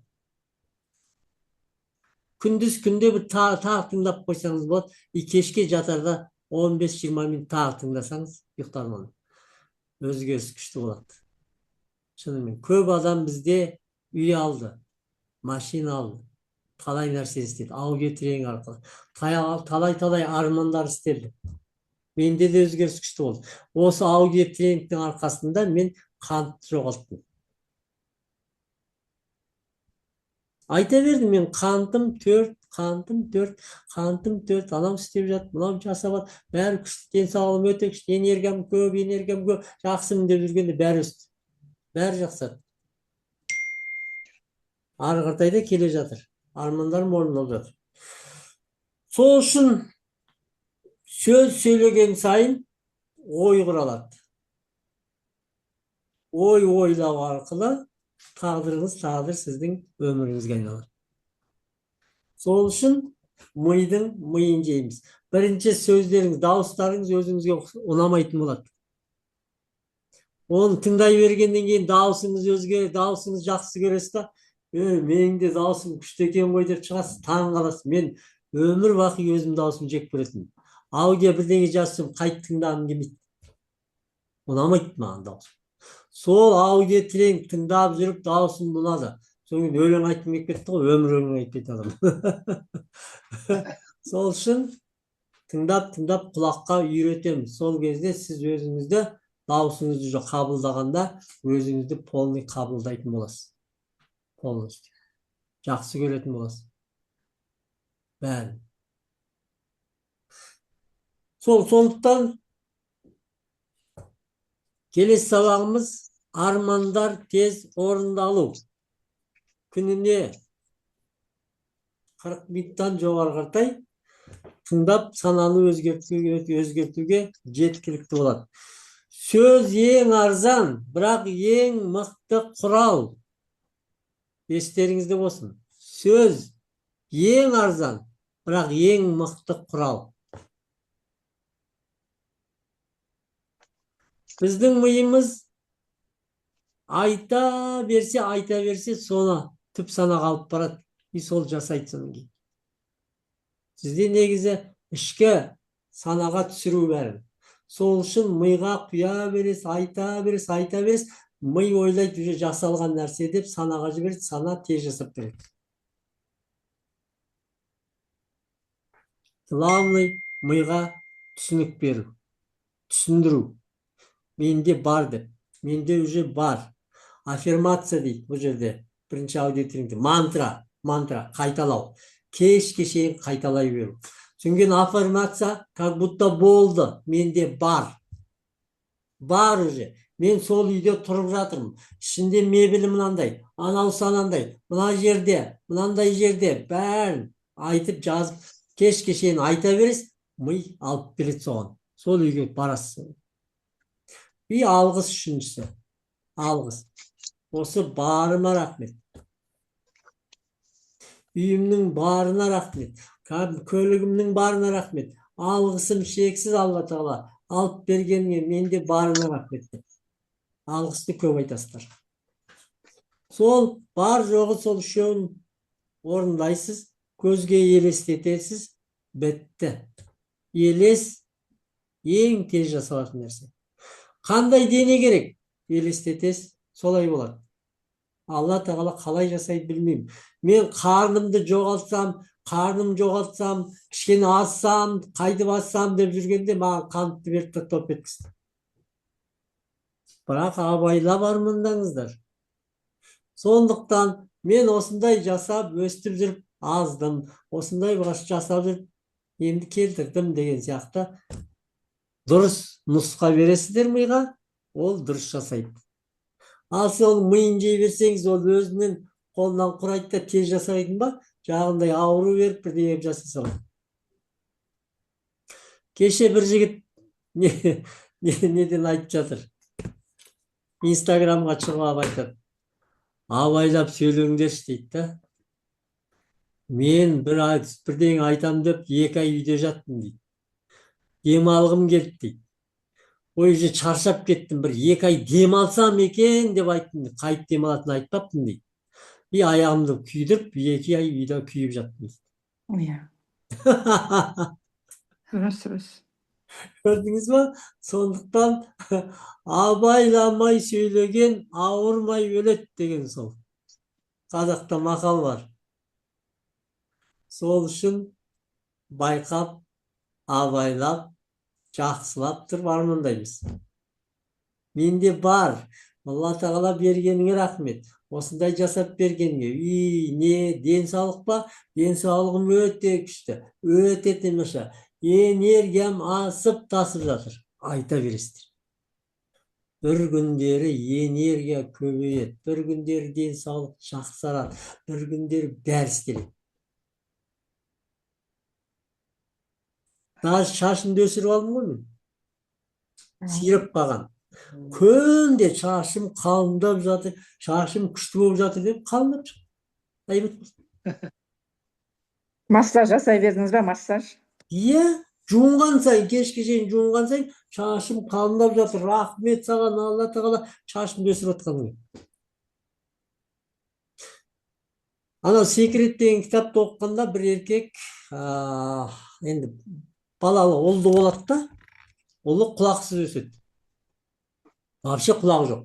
Speaker 1: Күндіз күнде бір тағы тыңдап қойсаңыз болады. Кешке жатарда 15-20 минут тағы тыңдасаңыз, ұйықтарман. Өзгеріс күшті болады. Шынымен, көп адам бізде үй алды, машина алды, талай нәрсе істеді, аудиотренинг арқылы. Талай армандар істелді. Менде де өзгеріс күшті болды. Осы аудиотренингтің арқасында мен қантты жоғалттым. Айта бердім, мен қантым 4, анау істеп жатып, мынау жасап, бәрі күшті, денсаулығым өте күшті, энергиям көп, жақсымын деп жүргенде бәрі өсті. Бәрі жақсарды. Ары қаратай да келе жатыр. Армандарым орындалып жатыр. Сол үшін сөз сөйлеген сайын ой құралады. Ой ойлау арқылы тағдырыңыз сіздің өміріңізге айналады. Сол үшін миын жейміз. Бірінші сөздеріңіз, дауыстарыңыз өзіңізге ұнамайтын болады. Оны тыңдай бергеннен кейін дауысыңыз өзгереді, дауысыңыз жақсы көресіз да, менің де дауысым күшті екен ғой деп шығасыз, таң қаласыз. Мен өмір бақи өзім дауысым жек көретінмін. Аудио бірдеңе жазсам қайт тыңдағым келмейді. Ұнамайды маған дауысым. Сол аудио тренинг тыңдап жүріп дауысым ұнады. Соң өлең айтып кетті ғой, өмір өлең айтып кетті адам. Сол үшін тыңдап құлаққа үйретеміз. Сол кезде сіз өзіңізді, дауысыңызды қабылдағанда өзіңізді полный қабылдайтын боласыз. Полностью. Жақсы көретін боласыз. Бәрін. Сондықтан келесі сабағымыз армандар тез орындалу. Күніне 40 минуттан жоғары қаратай тыңдап сананы өзгертуге жеткілікті болады. Сөз ең арзан, бірақ ең мықты құрал. Естеріңізде болсын. Сөз ең арзан, бірақ ең мықты құрал. Біздің миымыз айта берсе, соны түп санаға алып барады. И сол жасайды соның кейін. Сізде негізі ішкі санаға түсіру бәрін. Сол үшін миға құя берес, айта берес, ми ойлайды, уже жасалған нәрсе деп санаға жібереді, сана тез жасап береді. Главный миға түсінік беру, түсіндіру. Менде бар деп, менде уже бар. Аффирмация дейді бұл жерде. Бірінші аудиотренингте мантра қайталау. Кешке шейін қайталай беру. Соңген аффирмация как будто болды. Менде бар. Бар уже. Мен сол үйде тұрып жатырмын. Ішінде мебелі мынандай, анау санандай, мына жерде, мынандай жерде, бәрін айтып жазып, кешке шейін айта бересіз, ми алып береді соған. Сол үйге барасыз. И алғыс үшіншісі. Алғыс. Осы барыма рахмет. Үйімнің барына рахмет. Көлігімнің барына рахмет. Алғысым шексіз Алла Тағала. Алып бергеніңе менде барына рахмет. Алғысты көп айтасыздар. Сол бар жоғы сол үшеуін орындайсыз, көзге елестетесіз, бітті. Елес ең тез жасалатын нәрсе. Қандай дене керек? Елестетесіз, солай болады. Алла Тағала қалай жасайды білмеймін. Мен қарным жоғалтсам, кішкене азсам, қайды бассам деп жүргенде маған қантты беріп та топ еткізді. Бірақ абайлап армандаңыздар. Сондықтан мен осындай жасап өстіп жүріп аздым, осындай жасап жүріп енді келтірдім деген сияқты дұрыс нұсқа бересіздер миға, ол дұрыс жасайды. Ал сол миын жей берсеңіз, ол өзінің қолынан құрайды да тез жасайтын ба, жағындай ауру беріп бірдеңе жасай салады. Кеше бір жігіт неден айтып жатыр. Инстаграмға шығып айтады. Абайлап сөйлеңдерші дейді да. Мен бірдеңе айтам деп 2 ай үйде жаттым дейді. Демалғым келді дейді. Ой, уже шаршап кеттім, бір 2 ай демалсам екен деп айттым дейді. Қайт демалатын айтпаппын дейді. И аяғымды күйдіріп, 2 ай үйде күйіп жаттым дейді.
Speaker 2: Дұрыс.
Speaker 1: Көрдіңіз ба? Сондықтан абайламай сөйлеген ауырмай өледі деген сол. Қазақта мақал бар. Сол үшін байқап, абайлап, жақсылап тұрып армандаймыз. Менде бар. Алла Тағала бергеніңе рахмет. Осындай жасап бергенге. Не денсаулық па? Денсаулығым өте күшті. Өте тамаша. Энергиям асып тасып жатыр. Айта бересіздер. Бір күндері энергия көбейеді. Бір күндері денсаулық жақсарады. Бір күндері бәрі істеледі. Даже шашымды өсіріп алдым ғой мен. Сиреп қалған. Күнде шашым қалыңдап жатыр, шашым күшті болып жатыр деп қалыңдап шықты.
Speaker 2: Массаж жасай бердіңіз ба, массаж?
Speaker 1: Иә, жуынған сайын, кешке шейін жуынған сайын шашым қалыңдап жатыр. Рахмет саған, Алла Тағала шашымды өсіріп отқаныңа. Анау «Секрет» деген кітапты оқығанда бір еркек енді балалы ұлды болады да, ұлы құлақсыз өседі. Вообще құлағы жоқ,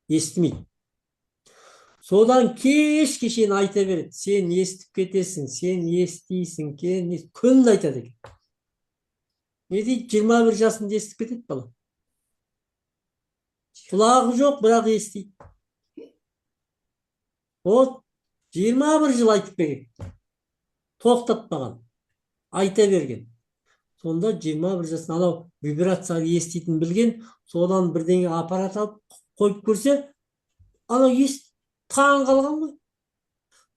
Speaker 1: естімейді. Содан кешке шейін айта береді. Сен естіп кетесің, сен естисің, күн айтады екен. Не дейді? 21 жасында естіп кетеді бала. Құлағы жоқ, бірақ естиді. Ол 21 жыл айтып берген. Тоқтатпаған. Айта берген. Сонда 21 жасында анау вибрация еститін білген, содан бірдеңе аппарат алып қойып көрсе, анау таң қалған ғой.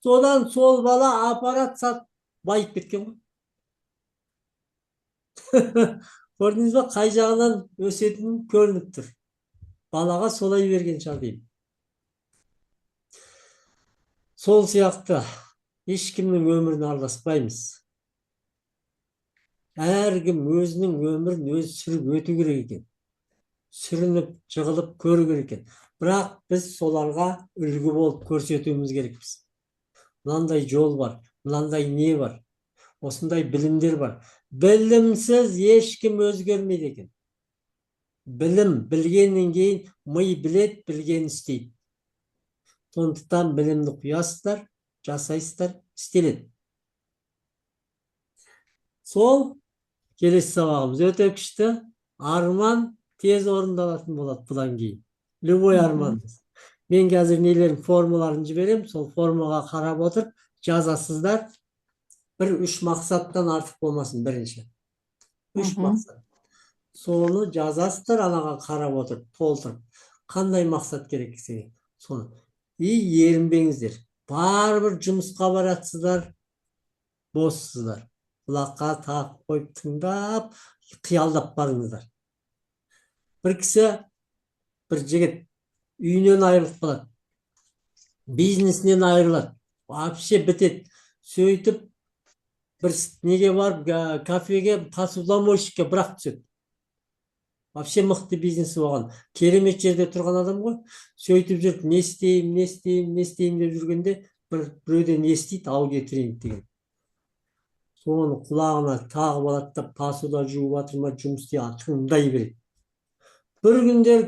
Speaker 1: Содан сол бала аппарат сатып байып кеткен ғой. Көрдіңіз ба, қай жағынан өсетінін көрініп тұр. Балаға солай берген шығар деймін. Сол сияқты ешкімнің өмірін араласпаймыз. Әркім өзінің өмірін өзі сүріп өту керек екен. Сүрініп, жығылып көру керек екен. Бірақ біз соларға үлгі болып көрсетуіміз керекпіз. Мынандай жол бар, мынандай не бар, осындай білімдер бар. Білімсіз ешкім өзгермейді екен. Білім, білгеннен кейін ми білет, білген істейді. Сондықтан білімді құясыздар, жасайсыздар, істеледі. Сол келесі сабағымыз өте күшті. Арман тез орындалатын болады бұдан кейін. Любой арманыңыз. Мен қазір нелердің формуларын жіберем, сол формаға қарап отырып жазасыздар. 1-3 мақсаттан артық болмасын бірінші. 3 мақсат. Соны жазасыздар, анаға қарап отырып, толтырып. Қандай мақсат керек сізге? Соны. Ерінбеңіздер. Барбір жұмысқа баратсыздар, боссыздар. құлаққа тағып қойып тыңдап, қиялдап барыңыздар. Бір кісі, бір жігіт үйінен айырылып қалады. Бизнесінен айырылады. Вообще бітеді. Сөйтіп, бір неге барып, кафеге, посудомойщикке бірақ түседі. Вообще мықты бизнесі болған. Керемет жерде тұрған адам ғой. Сөйтіп жүріп, не істеймін деп жүргенде, біреуден естиді, аудиотренинг деген. Соны құлағына тағып алады да, посуда жуып жатыр ма, жұмыс істей тыңдай береді. Бір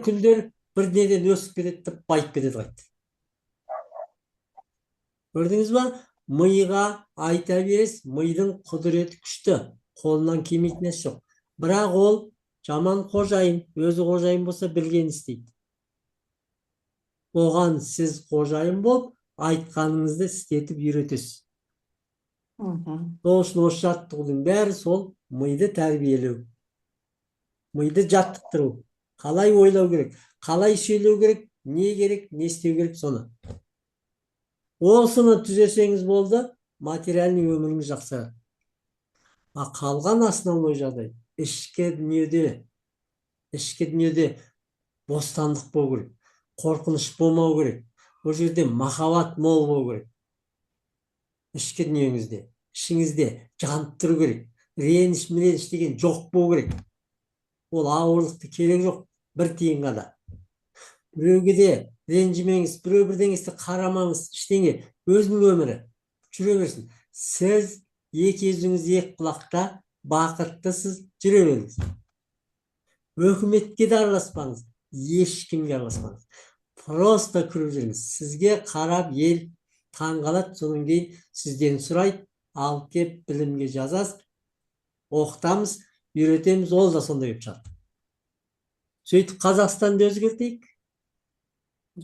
Speaker 1: күндер бір неден өсіп кетеді деп байып кетеді қайтты. Көрдіңіз ба? Миға айта бересіз, мидың құдіреті күшті, қолынан келмейтін нәрсе жоқ. Бірақ ол жаман қожайын, өзі қожайын болса білгенін істейді. Оған сіз қожайын болып, айтқаныңызды істетіп үйретесіз. Сол үшін осы жаттығудың бәрі сол миды тәрбиелеу, миды жаттықтыру. Қалай ойлау керек, қалай сөйлеу керек, не керек, не істеу керек соны. Осыны түзесеңіз болды, материальный өміріңіз жақсарады. Қалған основной жағдай ішкі дүниеде бостандық болу керек, қорқыныш болмау керек. Ол жерде махаббат мол болу керек. Ішкі дүниеңізде, ішіңізде жанып тұру керек. Реніш деген жоқ болу керек. Ол ауырлықты керек жоқ, бір тиынға да. Біреуге де ренжімеңіз, біреу бірдеңесті қарамаңыз, ештеңе, өзінің өмірі жүре берсін. Сіз екі езуіңіз екі құлақта бақыттысыз, жүре беріңіз. Өкіметке де араласпаңыз, ешкімге араласпаңыз. Просто күліп жүріңіз. Сізге қарап ел таңғалады, содан кейін сізден сұрайды, алып кеп білімге жазасыз, оқытамыз, үйретеміз, ол да сондай болып шығады. Сөйтіп Қазақстанды өзгертейік.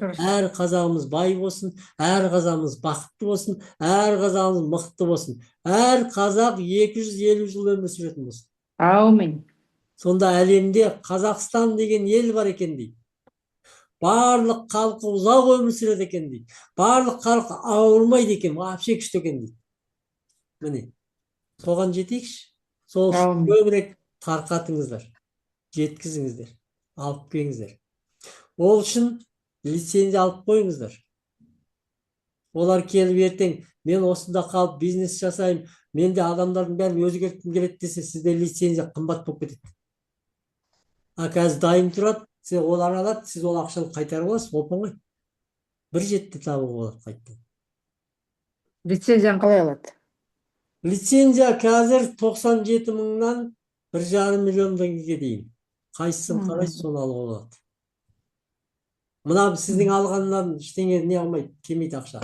Speaker 1: Әр қазағымыз бай болсын, әр қазағымыз бақытты болсын, әр қазағымыз мықты болсын. Әр қазақ 250 жыл өмір сүретін болсын.
Speaker 2: Аумин.
Speaker 1: Сонда әлемде Қазақстан деген ел бар екен дейді. Барлық халқы ұзақ өмір сүреді екен дейді. Барлық халқы ауырмайды екен, вообще күшті екен дейді. Міне, соған жетейікші. Сол үшін көбірек тарқатыңыздар, жеткізіңіздер, алып келіңіздер. Ол үшін лицензия алып қойыңыздар. Олар келіп ертең, мен осында қалып бизнес жасаймын, мен де адамдардың бәрін өзгерткім келеді десе, сізде лицензия қымбат болып кетеді. Қазір дайын тұрады, сіз олар алады, сіз ол ақшаны қайтарып аласыз, оп-оңай. Бір жетті табуға болады қайтты.
Speaker 2: Лицензияны қалай алады?
Speaker 1: Лицензия қазір 97 мыңнан 1,5 миллион теңгеге дейін. Қайсысын қарайсыз, соны алуға болады. Мына сіздің алғаннан ештеңе не алмайды, келмейді ақша.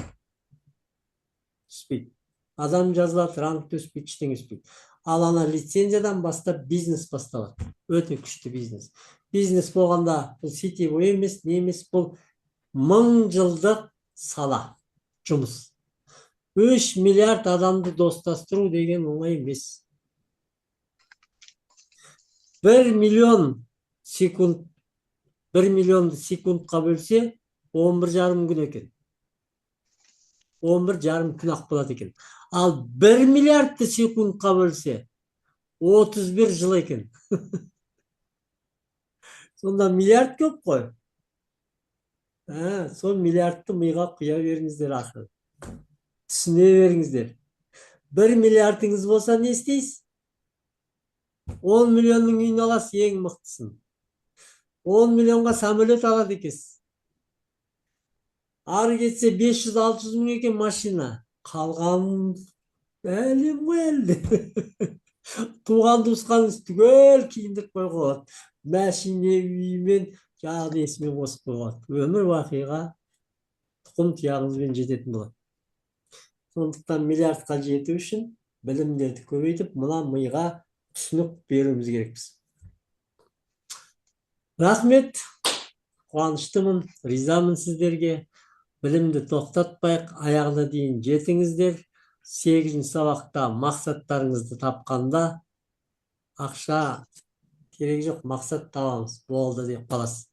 Speaker 1: Түспейді. Адам жазылады, ранг түспейді, ештеңе түспейді. Ал ана лицензиядан бастап бизнес басталады. Өте күшті бизнес. Бизнес болғанда бұл сетевой емес, не емес, бұл 1000 жылдық сала, жұмыс. 3 миллиард адамды достастыру деген оңай емес. 1 миллион секундқа бөлсе 11,5 күн екен. 11,5 күн ақ болады екен. Ал 1 миллиардты секундқа бөлсе 31 жыл екен. Сонда миллиард көп қой. Сол миллиардты миға құя беріңіздер ақыры. Түсіне беріңіздер. 1 миллиардыңыз болса не істейсіз? 10 миллионның үйін аласыз, ең мықтысын. 10 миллионға самолет алады екенсіз. Ары кетсе 500-600 мың екен машина. Қалған әлем ғой әлде. Туған туысқаныңыз түгел киіндіріп қойған. Мәшине үйімен жағы есімен қосып қойған. Өмір уақиға тұқым тұяғыңызбен жететін болады. Сондықтан миллиардқа жету үшін білімдерді көбейтіп, мына миға түсінік беруіміз керекпіз. Рахмет, қуаныштымын, ризамын сіздерге. Білімді тоқтатпайық, аяғына дейін жетіңіздер. 8-ші сабақта мақсаттарыңызды тапқанда ақша керек жоқ, мақсат табамыз, болды деп қаласыз.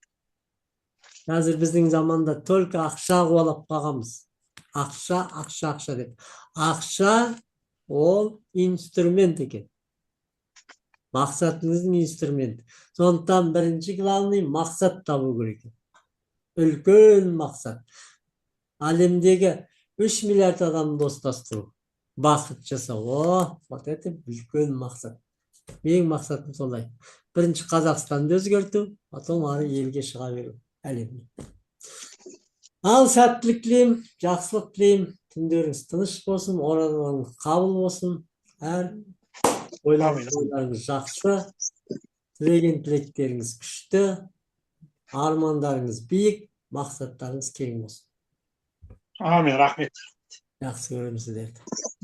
Speaker 1: Қазір біздің заманда только ақша қуалап қалғанбыз. Ақша деп. Ақша ол инструмент екен. Мақсатыңыздың инструменті. Сондықтан бірінші главный мақсат табу керек екен. Үлкен мақсат. Әлемдегі 3 миллиард адам достастыру. Бақыт жасау. Вот это үлкен мақсат. Менің мақсатым солай. Бірінші Қазақстанды өзгерту, потом ары елге шыға беру әлемге. Ал сәттілік тілеймін, жақсылық тілеймін. Түндеріңіз тыныш болсын, оразаларыңыз қабыл болсын. Әр ойларыңыз жақсы, тілеген тілектеріңіз күшті, армандарыңыз биік, мақсаттарыңыз кең болсын.
Speaker 7: Амин, рахмет.
Speaker 1: Жақсы көремін сіздерді.